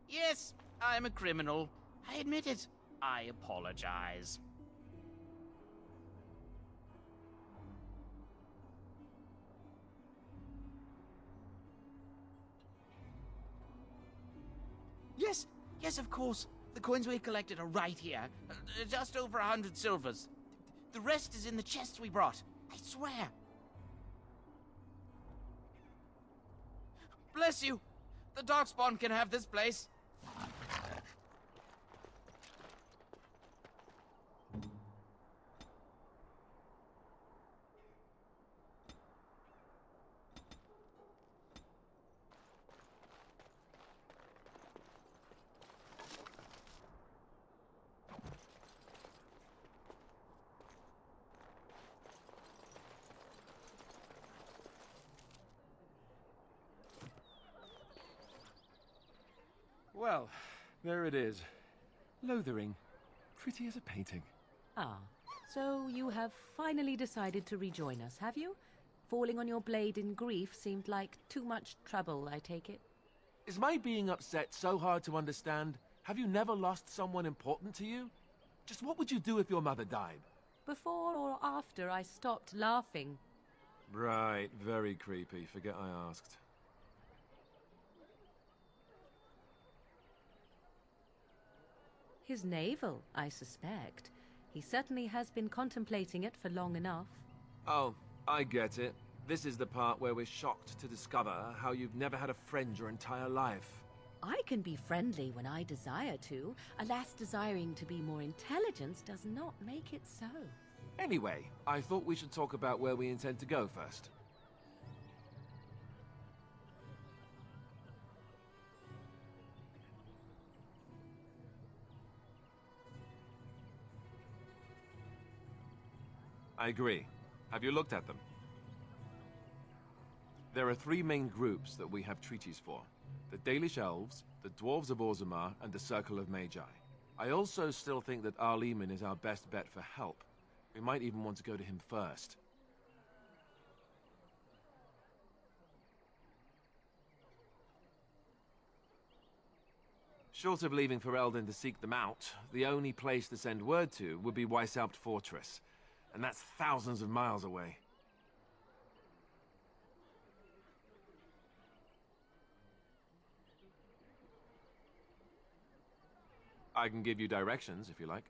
Yes, I'm a criminal. I admit it. I apologize. Yes, of course. The coins we collected are right here. Just over 100 silvers. The rest is in the chests we brought. I swear. Bless you. The darkspawn can have this place. Well, there it is. Lothering. Pretty as a painting. Ah, so you have finally decided to rejoin us, have you? Falling on your blade in grief seemed like too much trouble, I take it. Is my being upset so hard to understand? Have you never lost someone important to you? Just what would you do if your mother died? Before or after I stopped laughing. Right, very creepy. Forget I asked. His navel, I suspect. He certainly has been contemplating it for long enough. Oh, I get it. This is the part where we're shocked to discover how you've never had a friend your entire life. I can be friendly when I desire to. Alas, desiring to be more intelligent does not make it so. Anyway, I thought we should talk about where we intend to go first. I agree. Have you looked at them? There are three main groups that we have treaties for. The Dalish Elves, the Dwarves of Orzammar, and the Circle of Magi. I also still think that Arleman is our best bet for help. We might even want to go to him first. Short of leaving Ferelden to seek them out, the only place to send word to would be Weishaupt Fortress. And that's thousands of miles away. I can give you directions, if you like.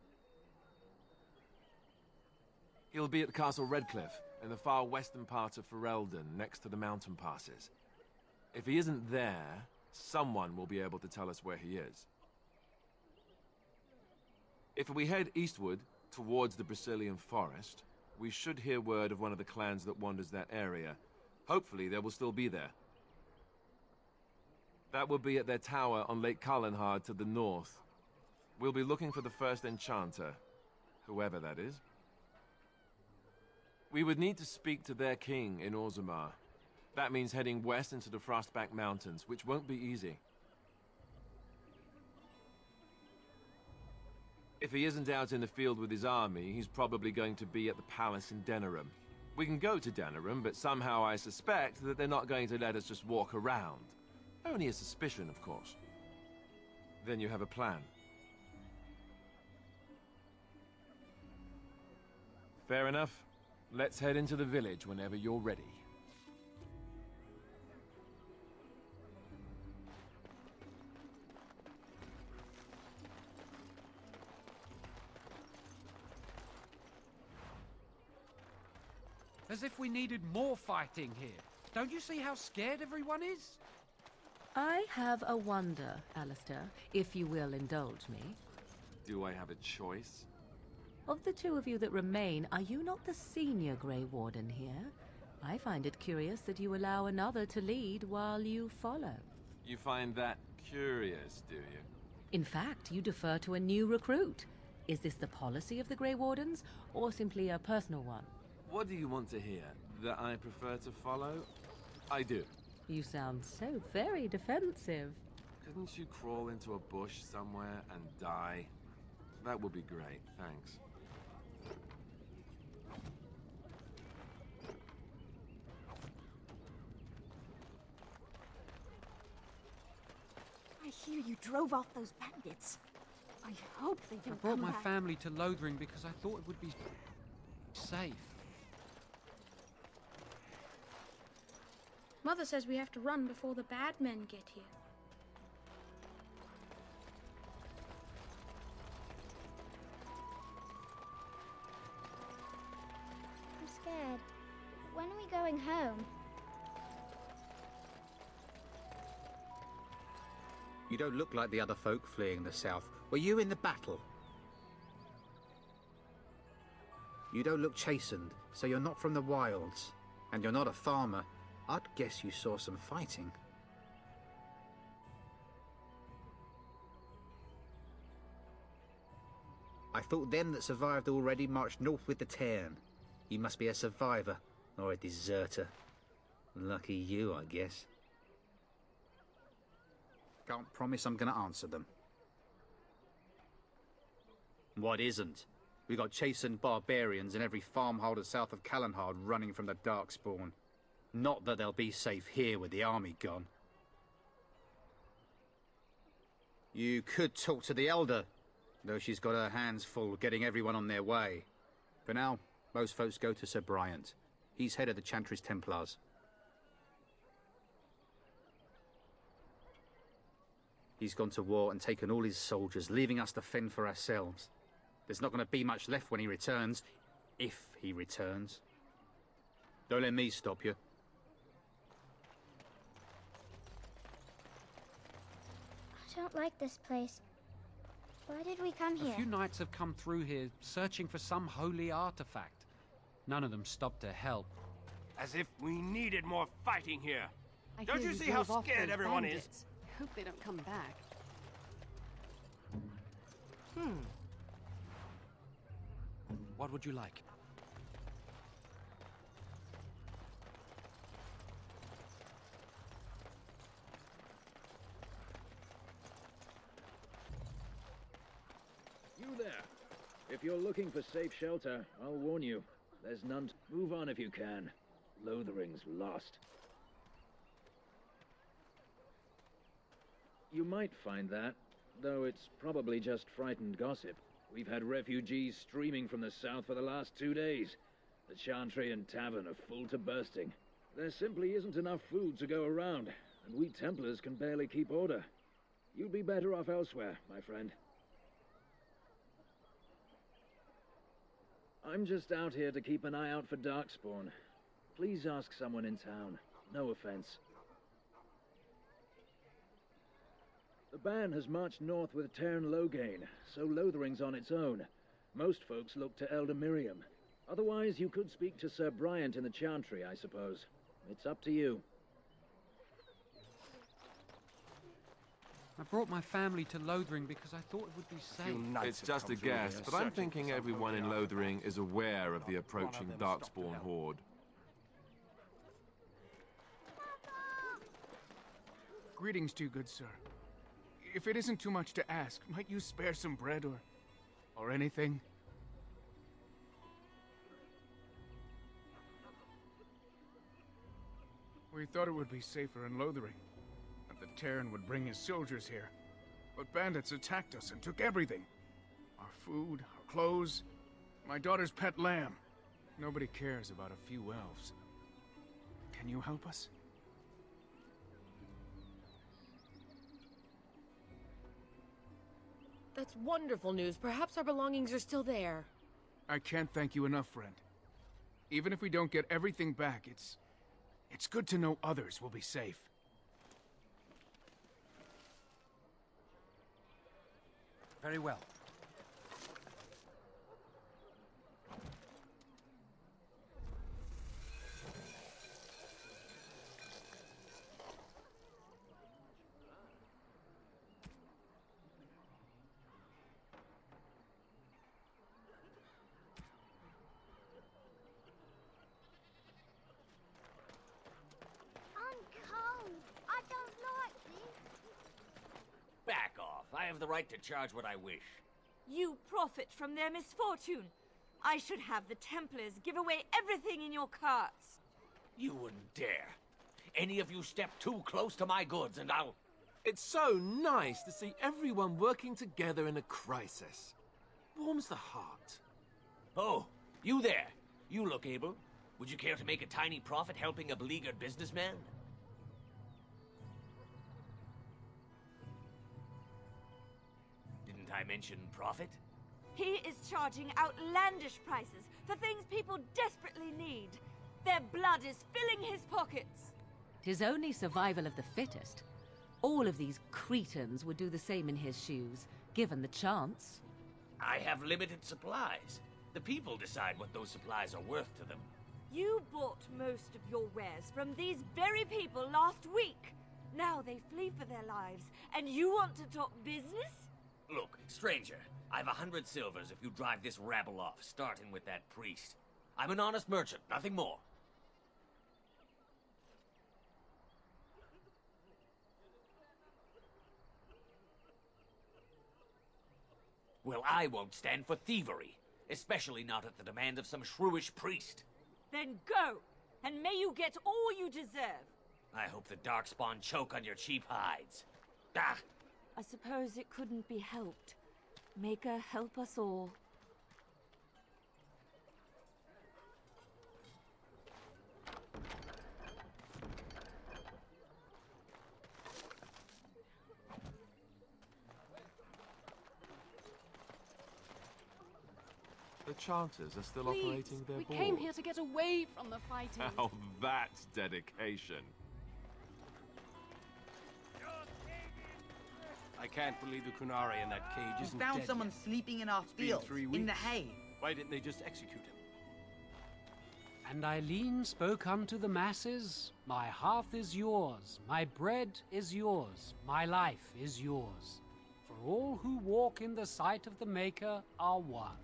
He'll be at Castle Redcliffe, in the far western part of Ferelden, next to the mountain passes. If he isn't there, someone will be able to tell us where he is. If we head eastward, towards the Brazilian forest, we should hear word of one of the clans that wanders that area. Hopefully they will still be there. That will be at their tower on Lake Kallenhard to the north. We'll be looking for the first enchanter, whoever that is. We would need to speak to their king in Orzammar. That means heading west into the Frostback Mountains, which won't be easy. If he isn't out in the field with his army, he's probably going to be at the palace in Denerim. We can go to Denerim, but somehow I suspect that they're not going to let us just walk around. Only a suspicion, of course. Then you have a plan. Fair enough. Let's head into the village whenever you're ready. As if we needed more fighting here. Don't you see how scared everyone is? I have a wonder, Alistair, if you will indulge me. Do I have a choice? Of the two of you that remain, are you not the senior Grey Warden here? I find it curious that you allow another to lead while you follow. You find that curious, do you? In fact, you defer to a new recruit. Is this the policy of the Grey Wardens, or simply a personal one? What do you want to hear? That I prefer to follow? I do. You sound so very defensive. Couldn't you crawl into a bush somewhere and die? That would be great, thanks. I hear you drove off those bandits. I hope they don't I brought come my back. family to Lothering because I thought it would be safe. Mother says we have to run before the bad men get here. I'm scared. When are we going home? You don't look like the other folk fleeing the south. Were you in the battle? You don't look chastened, so you're not from the wilds. And you're not a farmer. I'd guess you saw some fighting. I thought them that survived already marched north with the Tairn. You must be a survivor, or a deserter. Lucky you, I guess. Can't promise I'm gonna answer them. What isn't? We got chastened barbarians in every farmholder south of Callanhard running from the darkspawn. Not that they'll be safe here with the army gone. You could talk to the Elder, though she's got her hands full getting everyone on their way. For now, most folks go to Sir Bryant. He's head of the Chantry's Templars. He's gone to war and taken all his soldiers, leaving us to fend for ourselves. There's not going to be much left when he returns, if he returns. Don't let me stop you. I don't like this place. Why did we come here? A few knights have come through here searching for some holy artifact. None of them stopped to help. As if we needed more fighting here. I Don't hear you see how drove off scared those everyone bandits. is? I hope they don't come back. What would you like? You there. If you're looking for safe shelter, I'll warn you. There's none. Move on if you can. Lothering's lost. You might find that, though it's probably just frightened gossip. We've had refugees streaming from the south for the last 2 days. The Chantry and Tavern are full to bursting. There simply isn't enough food to go around, and we Templars can barely keep order. You'd be better off elsewhere, my friend. I'm just out here to keep an eye out for darkspawn. Please ask someone in town. No offense. The band has marched north with Tairn Loghain, so Lothering's on its own. Most folks look to Elder Miriam. Otherwise, you could speak to Sir Bryant in the Chantry, I suppose. It's up to you. I brought my family to Lothering because I thought it would be safe. It's just a guess, but I'm thinking everyone in Lothering is aware of the approaching Darkspawn horde. Greetings to you, good sir. If it isn't too much to ask, might you spare some bread or anything? We thought it would be safer in Lothering, that the Tairn would bring his soldiers here. But bandits attacked us and took everything. Our food, our clothes, my daughter's pet lamb. Nobody cares about a few elves. Can you help us? That's wonderful news. Perhaps our belongings are still there. I can't thank you enough, friend. Even if we don't get everything back, it's good to know others will be safe. Very well. Back off. I have the right to charge what I wish. You profit from their misfortune. I should have the Templars give away everything in your carts. You wouldn't dare. Any of you step too close to my goods and I'll... It's so nice to see everyone working together in a crisis. Warms the heart. Oh, you there. You look able. Would you care to make a tiny profit helping a beleaguered businessman? Didn't I mention profit? He is charging outlandish prices for things people desperately need. Their blood is filling his pockets. 'Tis only survival of the fittest. All of these cretins would do the same in his shoes, given the chance. I have limited supplies. The people decide what those supplies are worth to them. You bought most of your wares from these very people last week. Now they flee for their lives, and you want to talk business? Look, stranger, I've 100 silvers if you drive this rabble off, starting with that priest. I'm an honest merchant, nothing more. Well, I won't stand for thievery, especially not at the demand of some shrewish priest. Then go, and may you get all you deserve. I hope the darkspawn choke on your cheap hides. Ah! I suppose it couldn't be helped. Maker, help us all. The Chanters are still Please, operating their we board. came here to get away from the fighting. Now that's dedication. I can't believe the Kunari in that cage We isn't found dead someone yet. sleeping in our It's been fields, 3 in the weeks. hay. Why didn't they just execute him? And Eileen spoke unto the masses, my hearth is yours, my bread is yours, my life is yours. For all who walk in the sight of the Maker are one.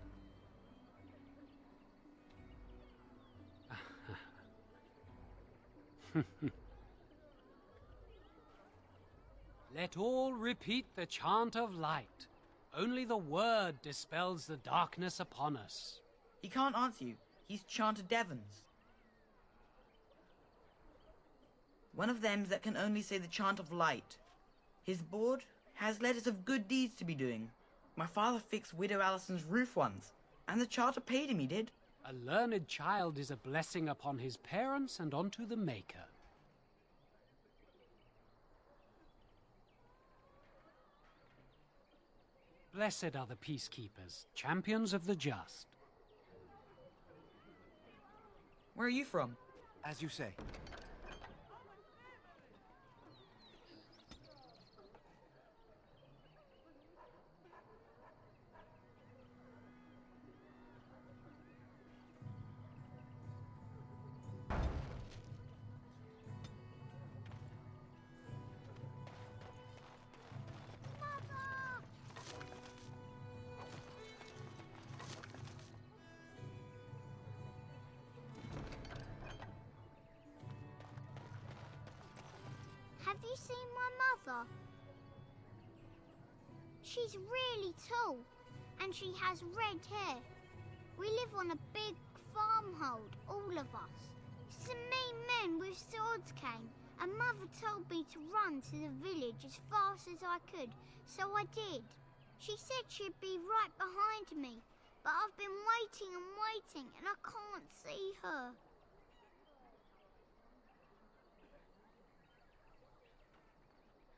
Let all repeat the chant of light. Only the word dispels the darkness upon us. He can't answer you. He's chanted Devons. One of them's that can only say the chant of light. His board has letters of good deeds to be doing. My father fixed Widow Allison's roof once, and the charter paid him, he did. A learned child is a blessing upon his parents and unto the Maker. Blessed are the peacekeepers, champions of the just. Where are you from? As you say. Have you seen my mother? She's really tall, and she has red hair. We live on a big farmhold, all of us. Some mean men with swords came, and Mother told me to run to the village as fast as I could, so I did. She said she'd be right behind me, but I've been waiting and waiting, and I can't see her.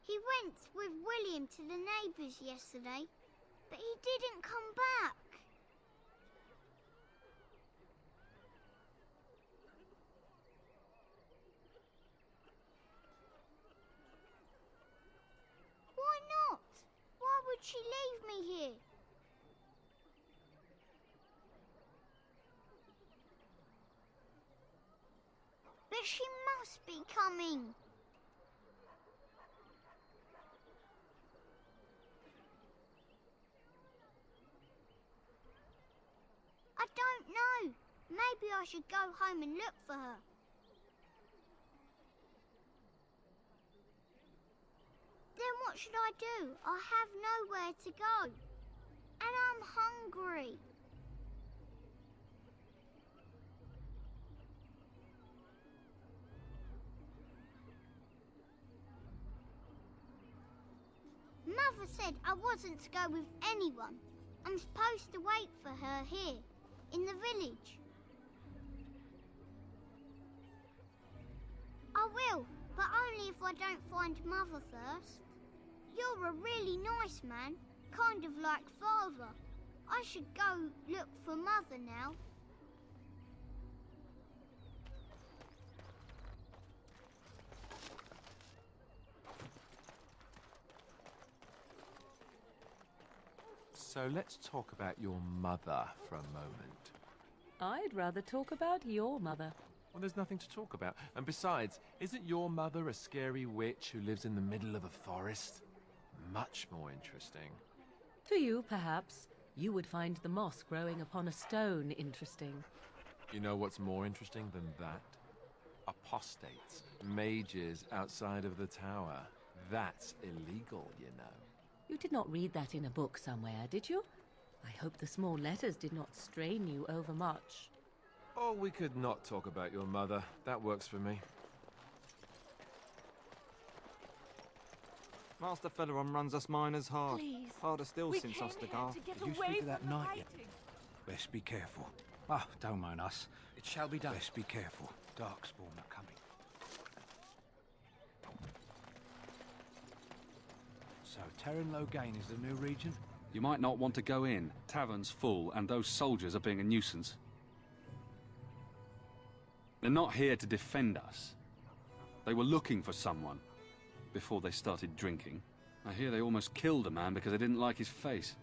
He went with William to the neighbours yesterday, but he didn't come back. Why not? Why would she leave me here? But she must be coming. I don't know. Maybe I should go home and look for her. Then what should I do? I have nowhere to go. And I'm hungry. Mother said I wasn't to go with anyone. I'm supposed to wait for her here, in the village. I will, but only if I don't find Mother first. You're a really nice man, kind of like Father. I should go look for Mother now. So let's talk about your mother for a moment. I'd rather talk about your mother. Well, there's nothing to talk about. And besides, isn't your mother a scary witch who lives in the middle of a forest? Much more interesting. To you, perhaps. You would find the moss growing upon a stone interesting. You know what's more interesting than that? Apostates, mages outside of the tower. That's illegal, you know. You did not read that in a book somewhere, did you? I hope the small letters did not strain you overmuch. Oh, we could not talk about your mother. That works for me. Master Ferelden runs us miners hard. Please. Harder still We since came Ostagar. here to get Did you away speak of from that the knight yet? fighting. Best be careful. Ah, don't mind us. It shall be done. Best be careful. Darkspawn are coming. So, Terran Logain is the new region? You might not want to go in. Tavern's full, and those soldiers are being a nuisance. They're not here to defend us. They were looking for someone before they started drinking. I hear they almost killed a man because they didn't like his face.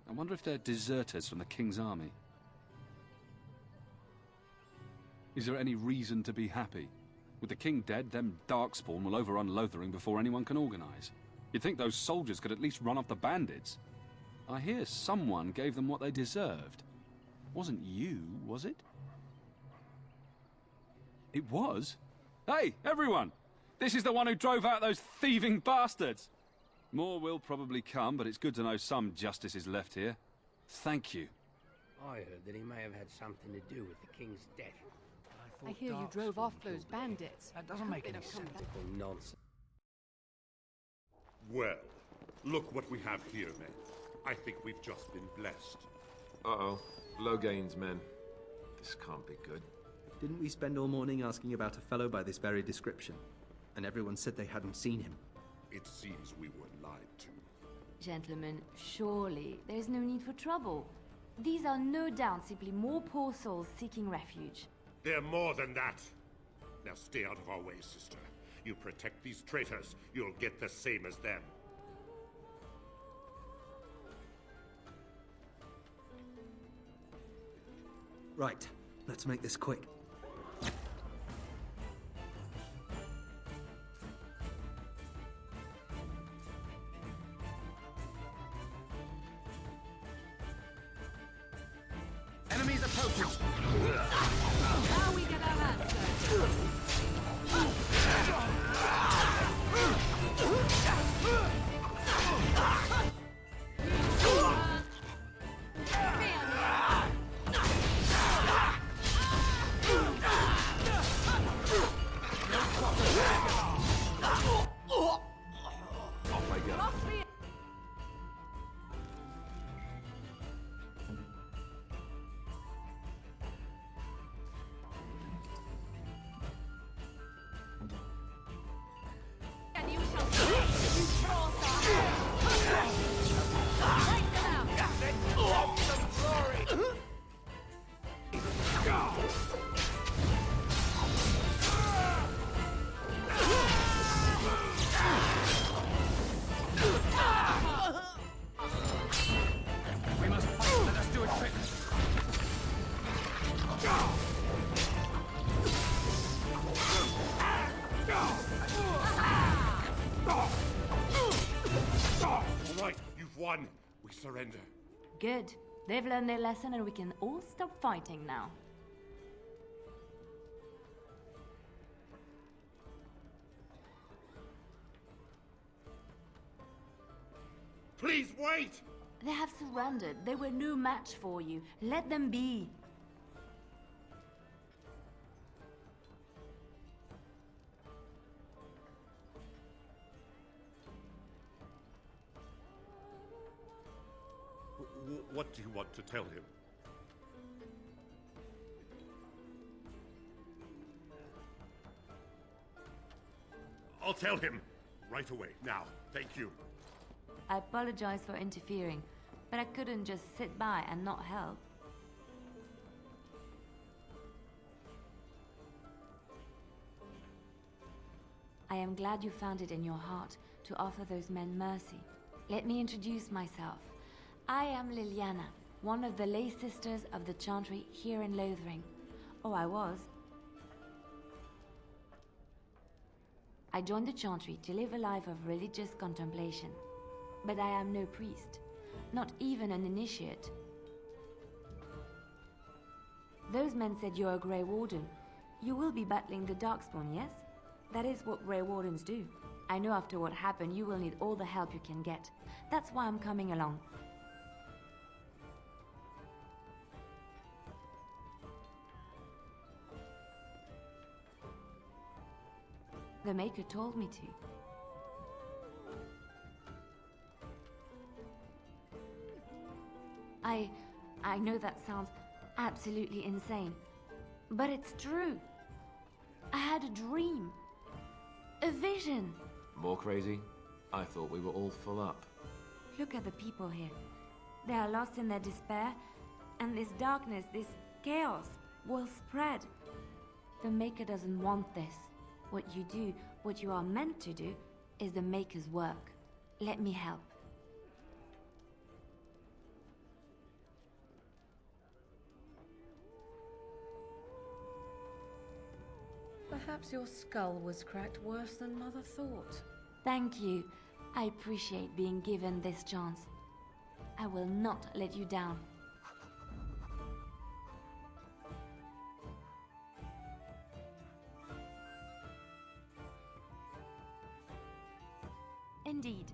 I wonder if they're deserters from the King's army. Is there any reason to be happy? With the King dead, them Darkspawn will overrun Lothering before anyone can organize. You'd think those soldiers could at least run off the bandits. I hear someone gave them what they deserved. Wasn't you, was it? It was? Hey, everyone! This is the one who drove out those thieving bastards! More will probably come, but it's good to know some justice is left here. Thank you. I heard that he may have had something to do with the king's death. I hear you drove off those bandits. That doesn't make any sense. Nonsense. Well, look what we have here, men. I think we've just been blessed. Uh-oh. Logain's men. This can't be good. Didn't we spend all morning asking about a fellow by this very description? And everyone said they hadn't seen him. It seems we were lied to. Gentlemen, surely there is no need for trouble. These are no doubt simply more poor souls seeking refuge. They're more than that. Now stay out of our way, sister. You protect these traitors, you'll get the same as them. Right, let's make this quick. Enemies approaching! Now we get our hands dirty. Off I go. And you shall see, you trolls are. Take them out. We must fight. Let us do it quick. All right, you've won. We surrender. Good. They've learned their lesson and we can all stop fighting now. Please wait! They have surrendered. They were no match for you. Let them be. What do you want to tell him? I'll tell him right away. Now, thank you. I apologize for interfering, but I couldn't just sit by and not help. I am glad you found it in your heart to offer those men mercy. Let me introduce myself. I am Liliana, one of the lay sisters of the Chantry here in Lothering. Oh, I was. I joined the Chantry to live a life of religious contemplation. But I am no priest, not even an initiate. Those men said you're a Grey Warden. You will be battling the darkspawn, yes? That is what Grey Wardens do. I know after what happened you will need all the help you can get. That's why I'm coming along. The Maker told me to. I know that sounds absolutely insane, but it's true. I had a dream. A vision. More crazy? I thought we were all full up. Look at the people here. They are lost in their despair, and this darkness, this chaos, will spread. The Maker doesn't want this. What you do, what you are meant to do, is the Maker's work. Let me help. Perhaps your skull was cracked worse than Mother thought. Thank you. I appreciate being given this chance. I will not let you down. Indeed.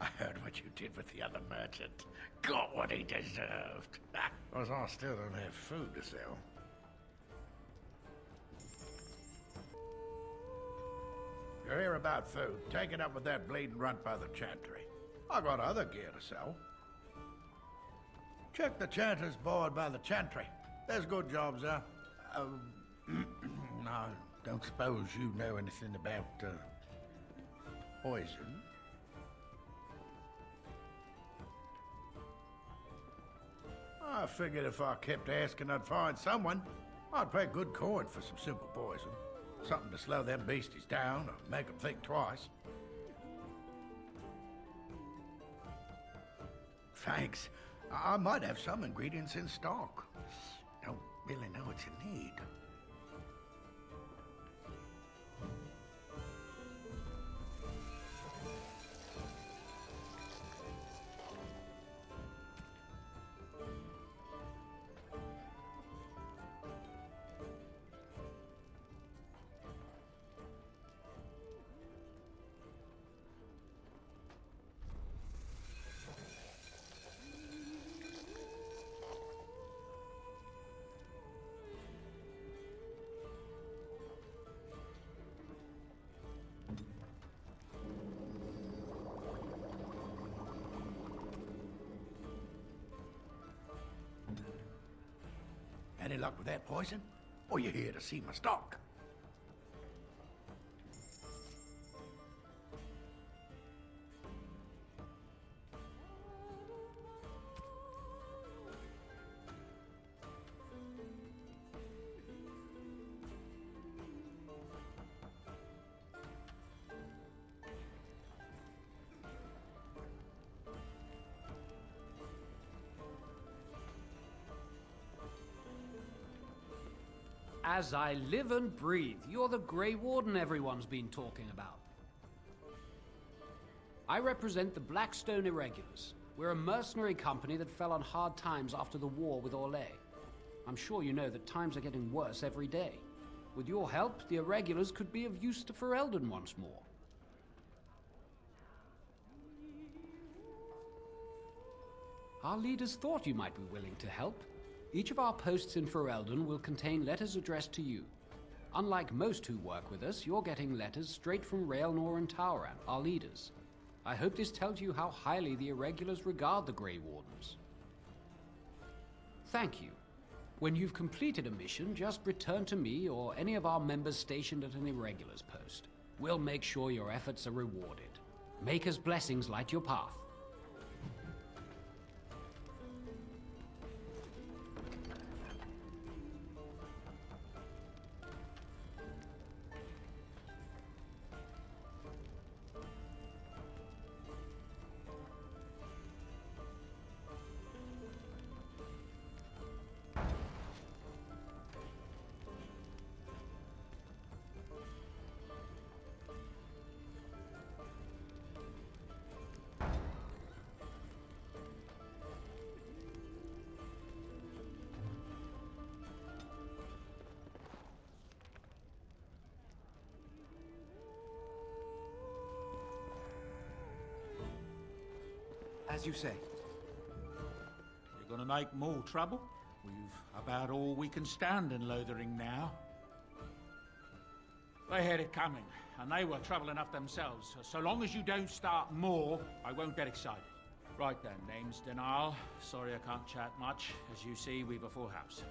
I heard what you did with the other merchant. Got what he deserved. Because I still don't have food to sell. You're here about food. Take it up with that bleeding runt by the chantry. I got other gear to sell. Check the chanter's board by the chantry. There's good jobs there. No, Don't suppose you know anything about, poison? I figured if I kept asking, I'd find someone. I'd pay good coin for some simple poison. Something to slow them beasties down or make them think twice. Thanks. I might have some ingredients in stock. Don't really know what you need. Any luck with that poison? Or you here to see my stock? As I live and breathe, you're the Grey Warden everyone's been talking about. I represent the Blackstone Irregulars. We're a mercenary company that fell on hard times after the war with Orlais. I'm sure you know that times are getting worse every day. With your help, the Irregulars could be of use to Ferelden once more. Our leaders thought you might be willing to help. Each of our posts in Ferelden will contain letters addressed to you. Unlike most who work with us, you're getting letters straight from Raelnor and Tauran, our leaders. I hope this tells you how highly the Irregulars regard the Grey Wardens. Thank you. When you've completed a mission, just return to me or any of our members stationed at an Irregulars post. We'll make sure your efforts are rewarded. Maker's blessings light your path. As you say. You're gonna make more trouble? We've about all we can stand in Lothering now. They had it coming, and they were trouble enough themselves. So long as you don't start more, I won't get excited. Right then, name's Denal. Sorry I can't chat much. As you see, we've a full house.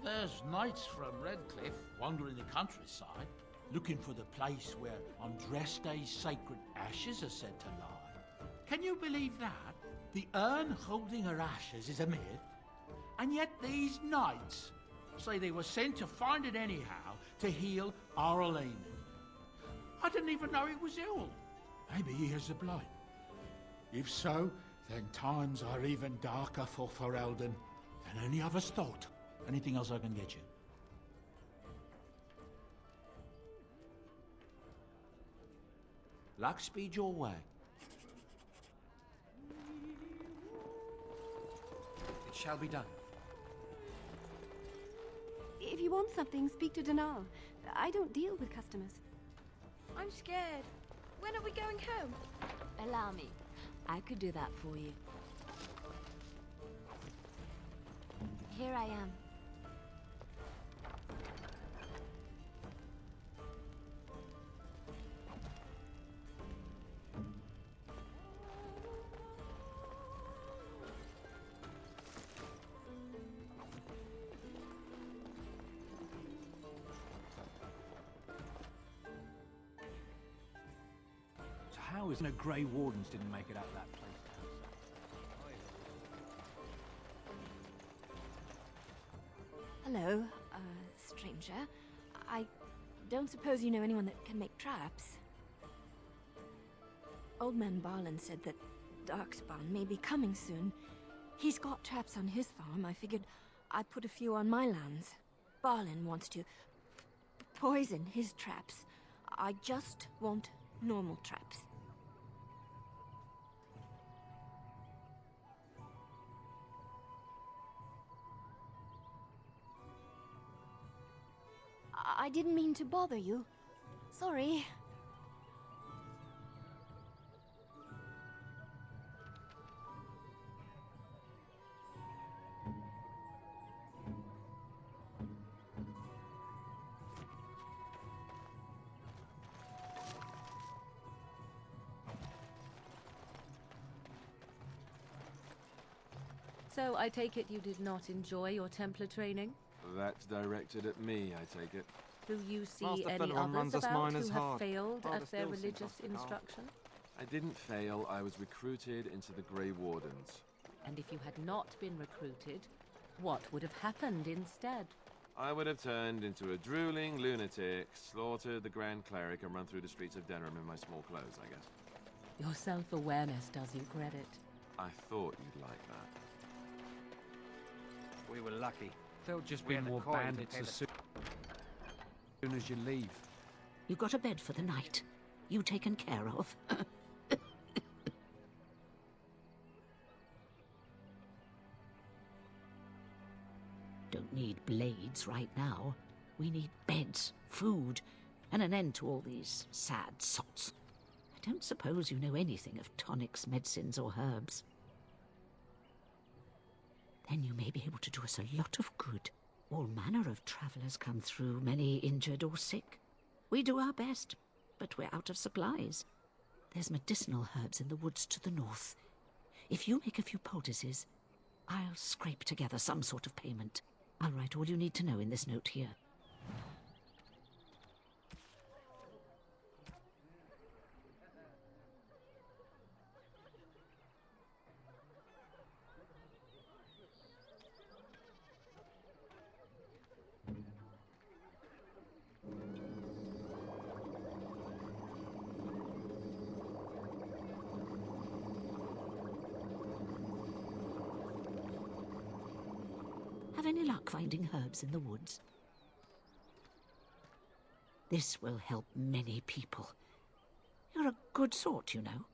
There's knights from Redcliffe wandering the countryside, looking for the place where Andraste's sacred ashes are said to lie. Can you believe that? The urn holding her ashes is a myth, and yet these knights say they were sent to find it anyhow to heal Arlene. I didn't even know he was ill. Maybe he has the blight. If so, then times are even darker for Ferelden than any of us thought. Anything else I can get you? Luck speed your way. It shall be done. If you want something, speak to Denal. I don't deal with customers. I'm scared. When are we going home? Allow me. I could do that for you. Here I am. How is it the Grey Wardens didn't make it out of that place? Hello, stranger. I don't suppose you know anyone that can make traps? Old man Barlin said that darkspawn may be coming soon. He's got traps on his farm. I figured I'd put a few on my lands. Barlin wants to poison his traps. I just want normal traps. I didn't mean to bother you. Sorry. So I take it you did not enjoy your Templar training? That's directed at me, I take it. Do you see Master any Ferelden runs others us about miners who have hard. failed Father at their still seems religious us to calm. instruction? I didn't fail, I was recruited into the Grey Wardens. And if you had not been recruited, what would have happened instead? I would have turned into a drooling lunatic, slaughtered the Grand Cleric, and run through the streets of Denham in my small clothes, I guess. Your self-awareness does you credit. I thought you'd like that. We were lucky. There'll just We be had the more coin to bandits pay as the- soon as you leave. You got a bed for the night. You taken care of. Don't need blades right now. We need beds, food, and an end to all these sad sots. I don't suppose you know anything of tonics, medicines, or herbs. Then you may be able to do us a lot of good. All manner of travellers come through, many injured or sick. We do our best, but we're out of supplies. There's medicinal herbs in the woods to the north. If you make a few poultices, I'll scrape together some sort of payment. I'll write all you need to know in this note here. Have any luck finding herbs in the woods? This will help many people. You're a good sort, you know.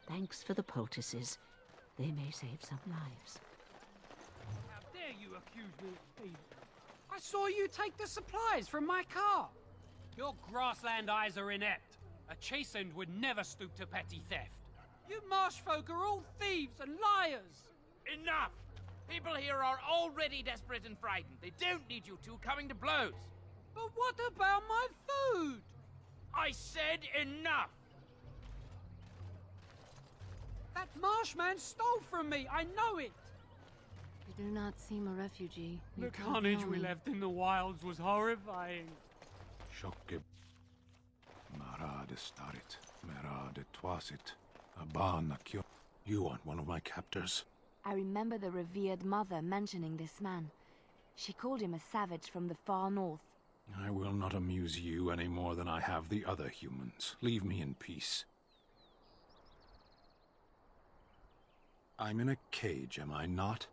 Thanks for the poultices. They may save some lives. How dare you accuse me of thievery? I saw you take the supplies from my car. Your grassland eyes are inept. A chastened would never stoop to petty theft. You marsh folk are all thieves and liars. Enough! People here are already desperate and frightened. They don't need you two coming to blows. But what about my food? I said enough! That marshman stole from me, I know it! You do not seem a refugee. The You can't carnage tell we me. left in the wilds was horrifying. Shokke Marad starit, Merad twasit, Abana kyo. You aren't one of my captors. I remember the revered mother mentioning this man. She called him a savage from the far north. I will not amuse you any more than I have the other humans. Leave me in peace. I'm in a cage, am I not?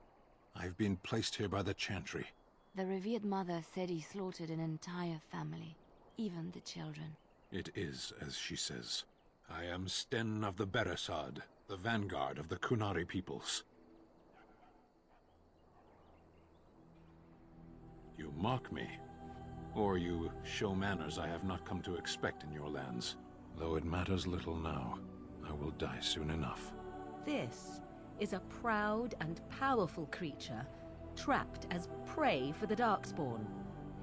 I've been placed here by the Chantry. The revered mother said he slaughtered an entire family, even the children. It is as she says. I am Sten of the Beresad, the vanguard of the Kunari peoples. You mock me, or you show manners I have not come to expect in your lands. Though it matters little now, I will die soon enough. This is a proud and powerful creature, trapped as prey for the Darkspawn.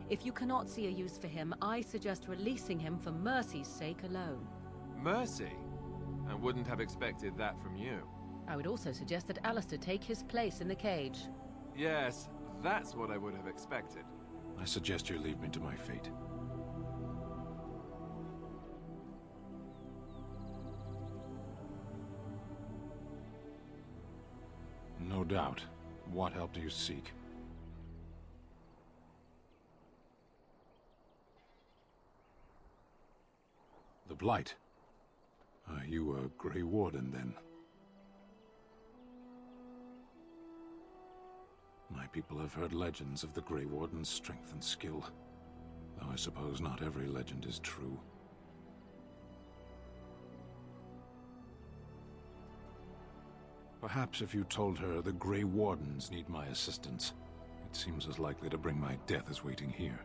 If you cannot see a use for him, I suggest releasing him for mercy's sake alone. Mercy? I wouldn't have expected that from you. I would also suggest that Alistair take his place in the cage. Yes, that's what I would have expected. I suggest you leave me to my fate. No doubt. What help do you seek? The Blight. Are you a Grey Warden, then? My people have heard legends of the Grey Warden's strength and skill, though I suppose not every legend is true. Perhaps if you told her the Grey Wardens need my assistance, it seems as likely to bring my death as waiting here.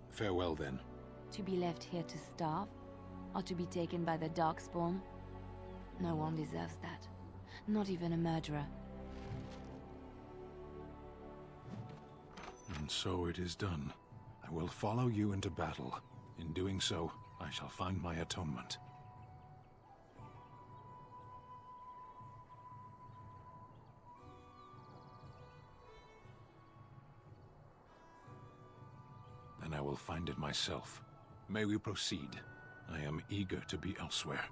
Farewell, then. To be left here to starve? Or to be taken by the darkspawn? No one deserves that. Not even a murderer. And so it is done. I will follow you into battle. In doing so, I shall find my atonement. Then I will find it myself. May we proceed? I am eager to be elsewhere.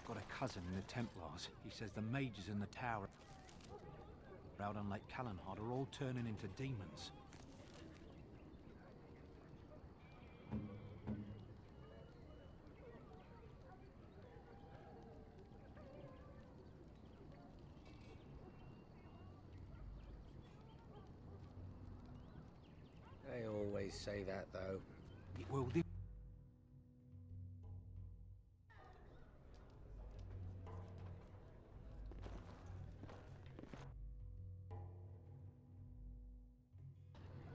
Got a cousin in the Templars. He says the mages in the tower out on Lake Callanhard are all turning into demons. They always say that, though. Well,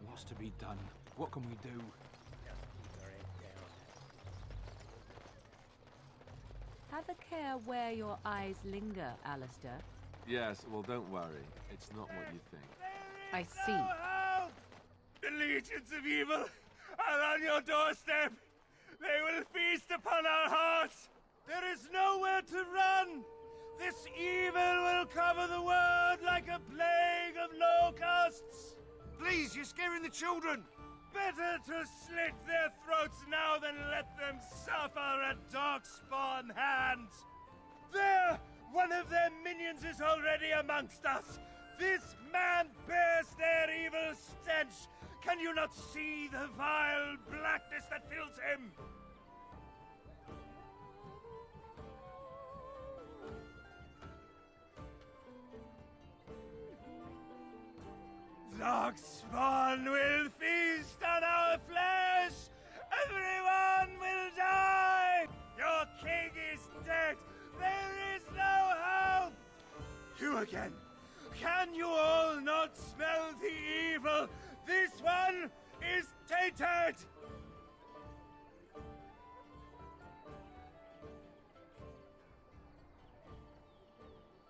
what's to be done? What can we do? Have a care where your eyes linger, Alistair. Yes, well, don't worry. It's not what you think. I see. The legions of evil are on your doorstep. They will feast upon our hearts. There is nowhere to run. This evil will cover the world like a plague of locusts. Please, you're scaring the children. Better to slit their throats now than let them suffer at darkspawn hands. There! One of their minions is already amongst us. This man bears their evil stench. Can you not see the vile blackness that fills him? Darkspawn will feast on our flesh! Everyone will die! Your king is dead! There is no hope! You again! Can you all not smell the evil? This one is tainted!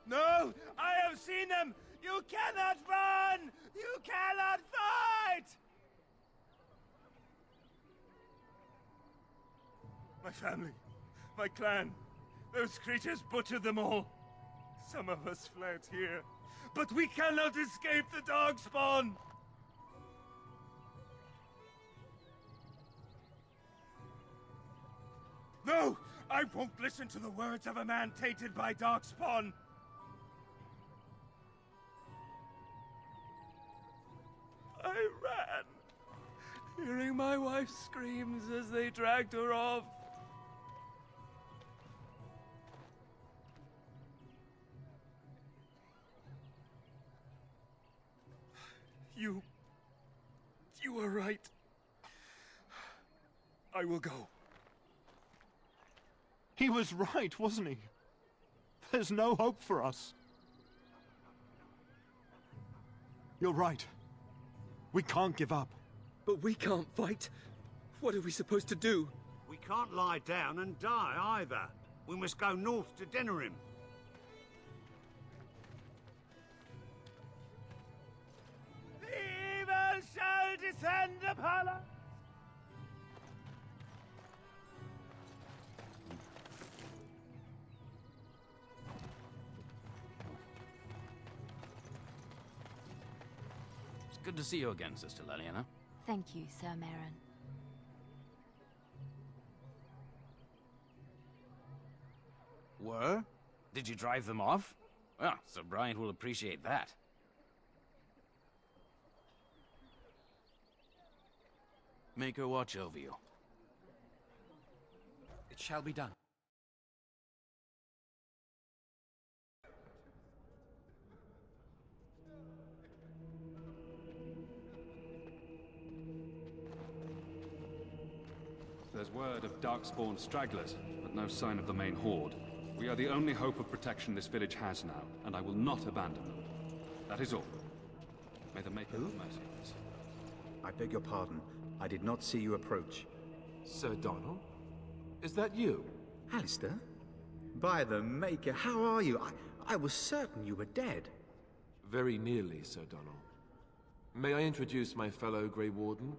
No! I have seen them! You cannot run! You cannot fight! My family, my clan, those creatures butchered them all. Some of us fled here, but we cannot escape the darkspawn! No! I won't listen to the words of a man tainted by darkspawn! I ran, hearing my wife's screams as they dragged her off. You were right. I will go. He was right, wasn't he? There's no hope for us. You're right. We can't give up. But we can't fight. What are we supposed to do? We can't lie down and die either. We must go north to Denerim. The evil shall descend upon us. It's good to see you again, Sister Leliana. Thank you, Sir Merrin. Were? Did you drive them off? Well, Sir Bryant will appreciate that. Make her watch over you. It shall be done. There's word of darkspawn stragglers, but no sign of the main horde. We are the only hope of protection this village has now, and I will not abandon them. That is all. May the Maker have mercy on us. I beg your pardon. I did not see you approach. Sir Donald? Is that you? Alistair? By the Maker, how are you? I was certain you were dead. Very nearly, Sir Donald. May I introduce my fellow Grey Warden?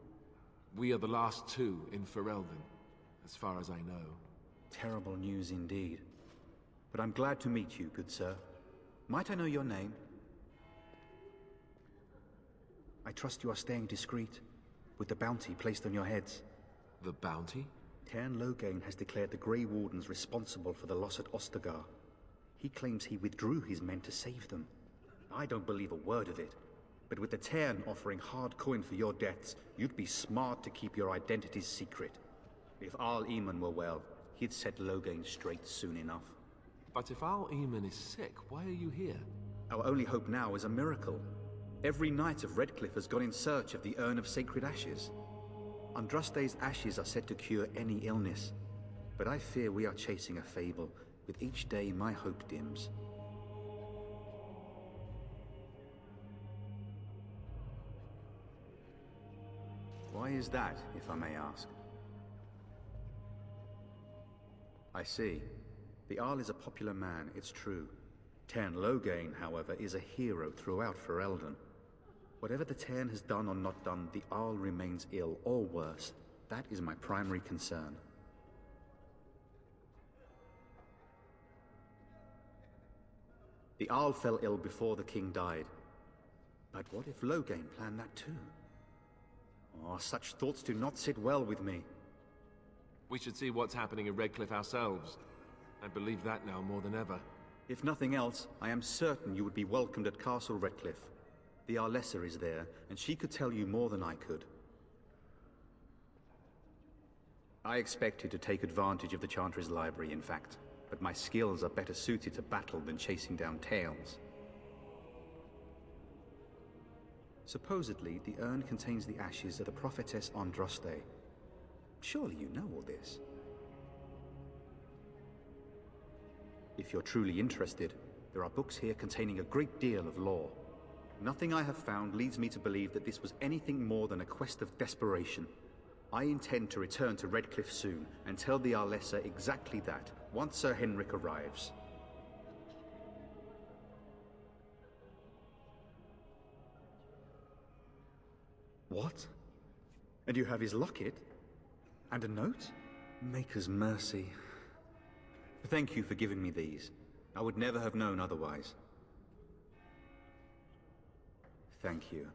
We are the last two in Ferelden, as far as I know. Terrible news indeed. But I'm glad to meet you, good sir. Might I know your name? I trust you are staying discreet, with the bounty placed on your heads. The bounty? Cairn Loghain has declared the Grey Wardens responsible for the loss at Ostagar. He claims he withdrew his men to save them. I don't believe a word of it. But with the Cairn offering hard coin for your deaths, you'd be smart to keep your identities secret. If Arl Eamon were well, he'd set Loghain straight soon enough. But if Arl Eamon is sick, why are you here? Our only hope now is a miracle. Every knight of Redcliffe has gone in search of the Urn of Sacred Ashes. Andraste's ashes are said to cure any illness. But I fear we are chasing a fable. With each day, my hope dims. Why is that, if I may ask? I see. The Arl is a popular man, it's true. Cairn Loghain, however, is a hero throughout Ferelden. Whatever the Cairn has done or not done, the Arl remains ill, or worse. That is my primary concern. The Arl fell ill before the king died. But what if Loghain planned that too? Oh, such thoughts do not sit well with me. We should see what's happening in Redcliffe ourselves. I believe that now more than ever. If nothing else, I am certain you would be welcomed at Castle Redcliffe. The Arlessa is there, and she could tell you more than I could. I expected to take advantage of the Chantry's library, in fact, but my skills are better suited to battle than chasing down tales. Supposedly, the urn contains the ashes of the prophetess Andraste. Surely you know all this. If you're truly interested, there are books here containing a great deal of lore. Nothing I have found leads me to believe that this was anything more than a quest of desperation. I intend to return to Redcliffe soon and tell the Arlessa exactly that, once Sir Henrik arrives. What? And you have his locket? And a note? Maker's mercy. Thank you for giving me these. I would never have known otherwise. Thank you.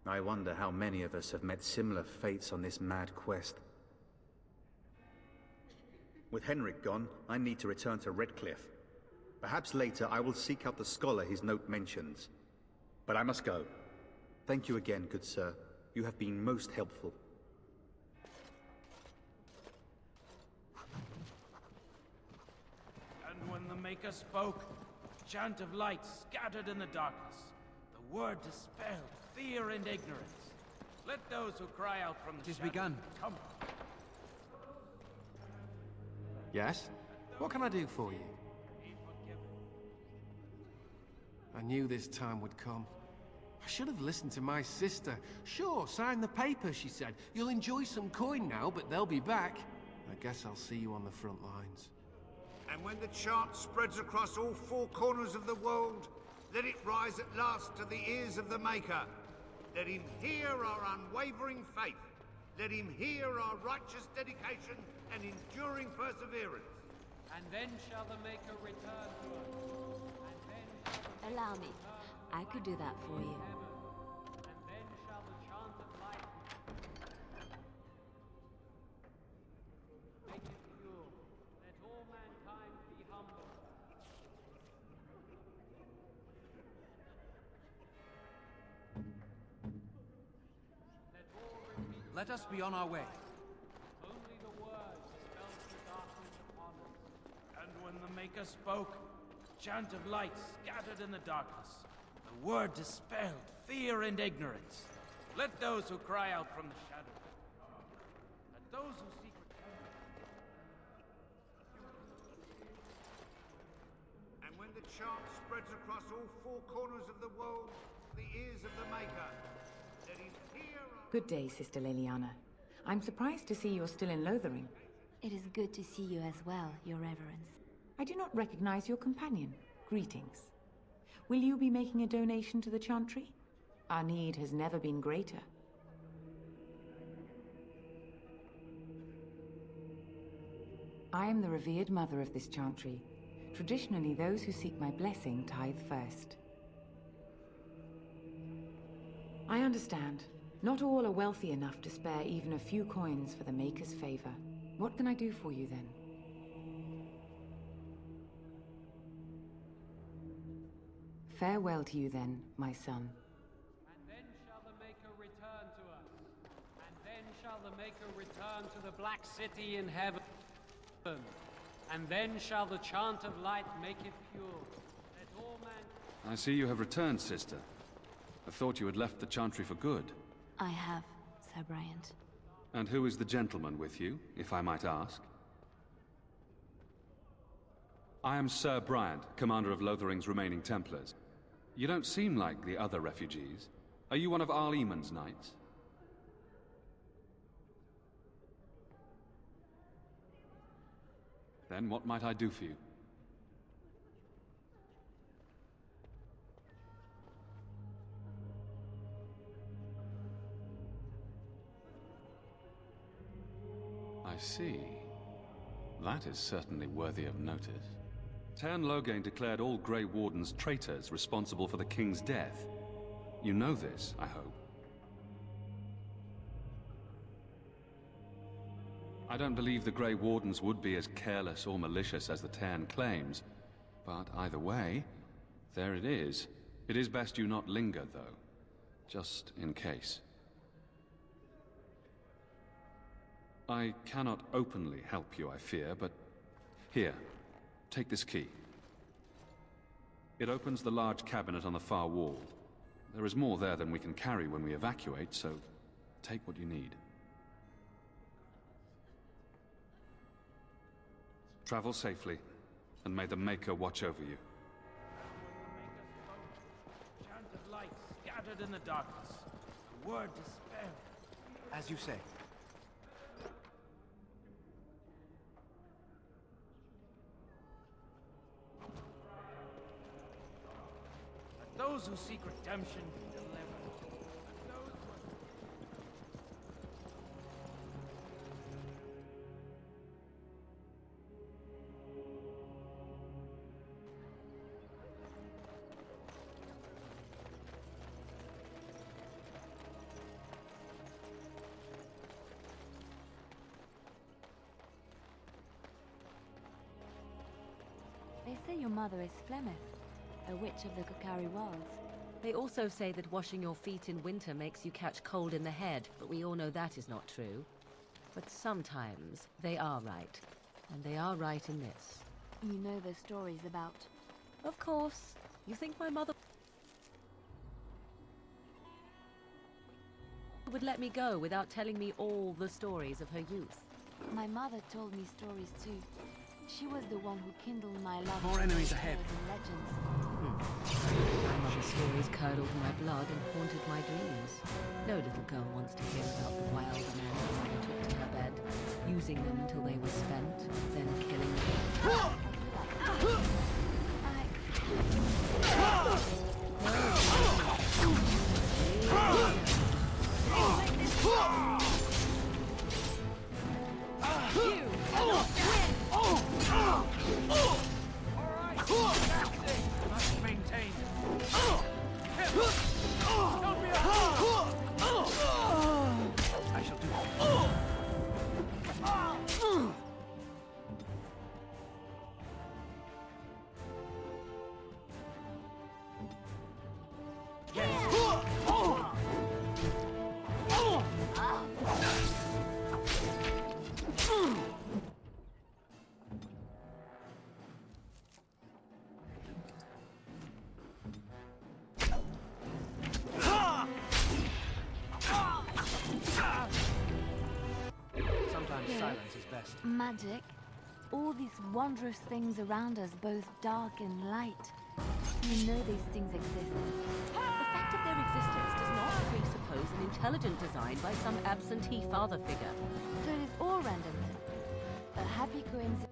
I wonder how many of us have met similar fates on this mad quest. With Henrik gone, I need to return to Redcliffe. Perhaps later I will seek out the scholar his note mentions. But I must go. Thank you again, good sir. You have been most helpful. And when the Maker spoke, a chant of light scattered in the darkness. The word dispelled fear and ignorance. Let those who cry out from the It is shadows begun. come. Yes? What can I do for you? I knew this time would come. I should have listened to my sister. Sure, sign the paper, she said. You'll enjoy some coin now, but they'll be back. I guess I'll see you on the front lines. And when the chant spreads across all four corners of the world, let it rise at last to the ears of the Maker. Let him hear our unwavering faith. Let him hear our righteous dedication and enduring perseverance. And then shall the Maker return to us. Allow me. I could do that for you. And then shall the chant of light make it pure. Let all mankind be humble. Let us be on our way. Only the word dispels the darkness upon us. And when the Maker spoke, chant of light scattered in the darkness. The word dispelled fear and ignorance. Let those who cry out from the shadows. Let those who seek redemption. And when the chant spreads across all four corners of the world, to the ears of the Maker, let him hear our... Good day, Sister Leliana. I'm surprised to see you're still in Lothering. It is good to see you as well, Your Reverence. I do not recognize your companion. Greetings. Will you be making a donation to the Chantry? Our need has never been greater. I am the revered mother of this Chantry. Traditionally, those who seek my blessing tithe first. I understand. Not all are wealthy enough to spare even a few coins for the Maker's favor. What can I do for you then? Farewell to you then, my son. And then shall the Maker return to us. And then shall the Maker return to the Black City in heaven. And then shall the chant of light make it pure. Let all man... I see you have returned, sister. I thought you had left the Chantry for good. I have, Sir Bryant. And who is the gentleman with you, if I might ask? I am Sir Bryant, commander of Lothering's remaining Templars. You don't seem like the other refugees. Are you one of Arl Eamon's knights? Then what might I do for you? I see. That is certainly worthy of notice. Tern Loghain declared all Grey Wardens traitors responsible for the King's death. You know this, I hope. I don't believe the Grey Wardens would be as careless or malicious as the Tern claims. But either way, there it is. It is best you not linger, though. Just in case. I cannot openly help you, I fear, but... Here, take this key. It opens the large cabinet on the far wall. There is more there than we can carry when we evacuate, so take what you need. Travel safely, and may the Maker watch over you. Chant of light scattered in the darkness. The word dispelled. As you say. Let those who seek redemption be delivered. Let those who... They say your mother is Flemeth, a witch of the Kokari Wilds. They also say that washing your feet in winter makes you catch cold in the head, but we all know that is not true. But sometimes they are right. And they are right in this. You know the stories about... Of course. You think my mother would let me go without telling me all the stories of her youth? My mother told me stories too. She was the one who kindled my love More for enemies tales ahead. and legends. Grandmother's stories curdled my blood and haunted my dreams. No little girl wants to hear about the wild men her mother took to her bed, using them until they were spent, then killing them. Must maintain. I shall do it. Sometimes silence is best. Magic. All these wondrous things around us, both dark and light. You know these things exist. The fact of their existence does not presuppose an intelligent design by some absentee father figure. So it is all random then. A happy coincidence.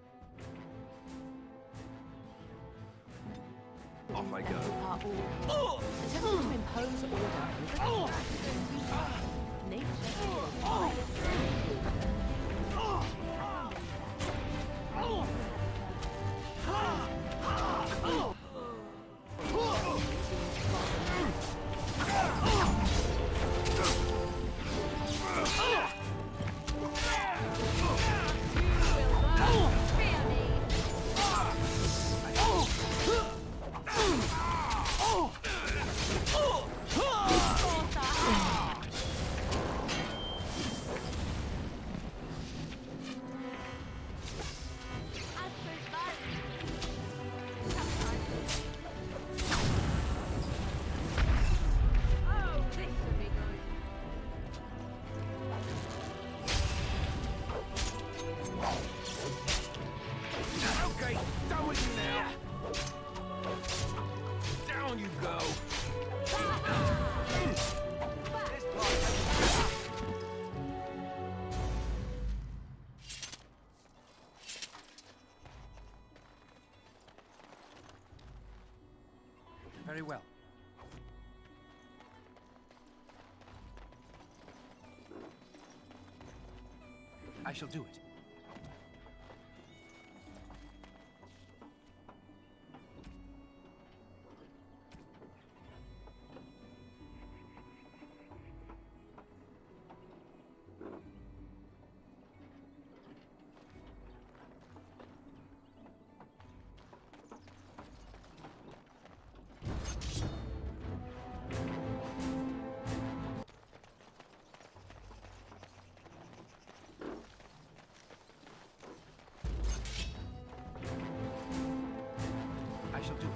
Off I go. Are all attempting to impose order over nature is violent. Okay, done with you now. Down you go. Very well. I shall do it. I shall do it.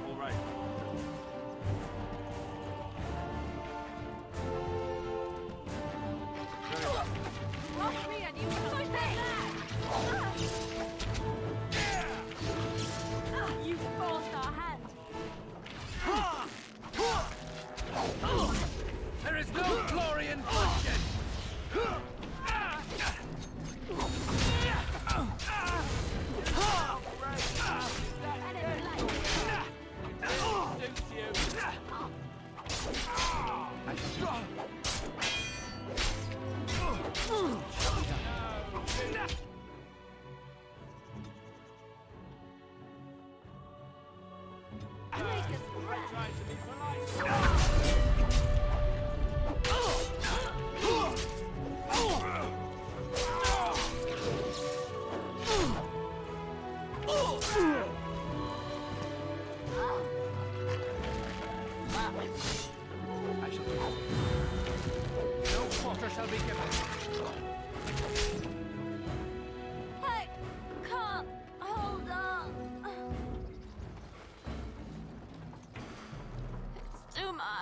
All right. Watch me and you will push that You forced our hand. There is no glory in bloodshed.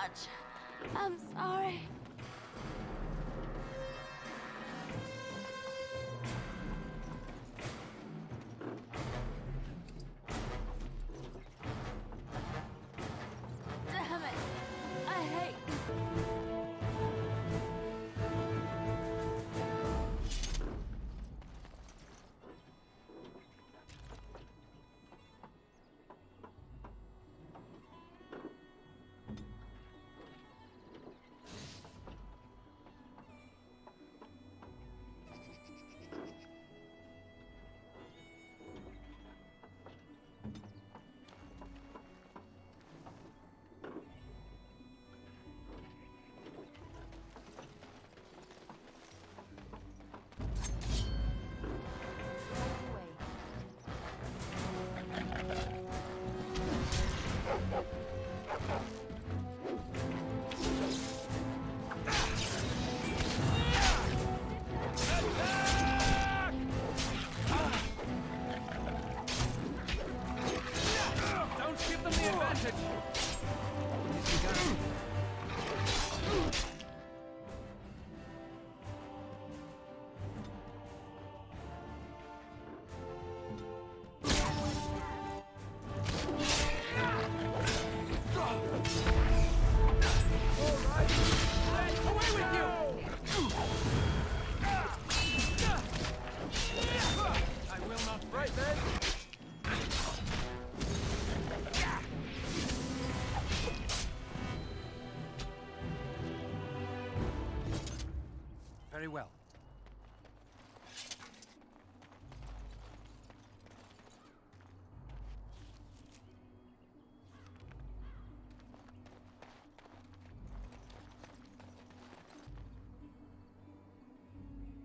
much. I'm sorry. Damn it. I hate Very well.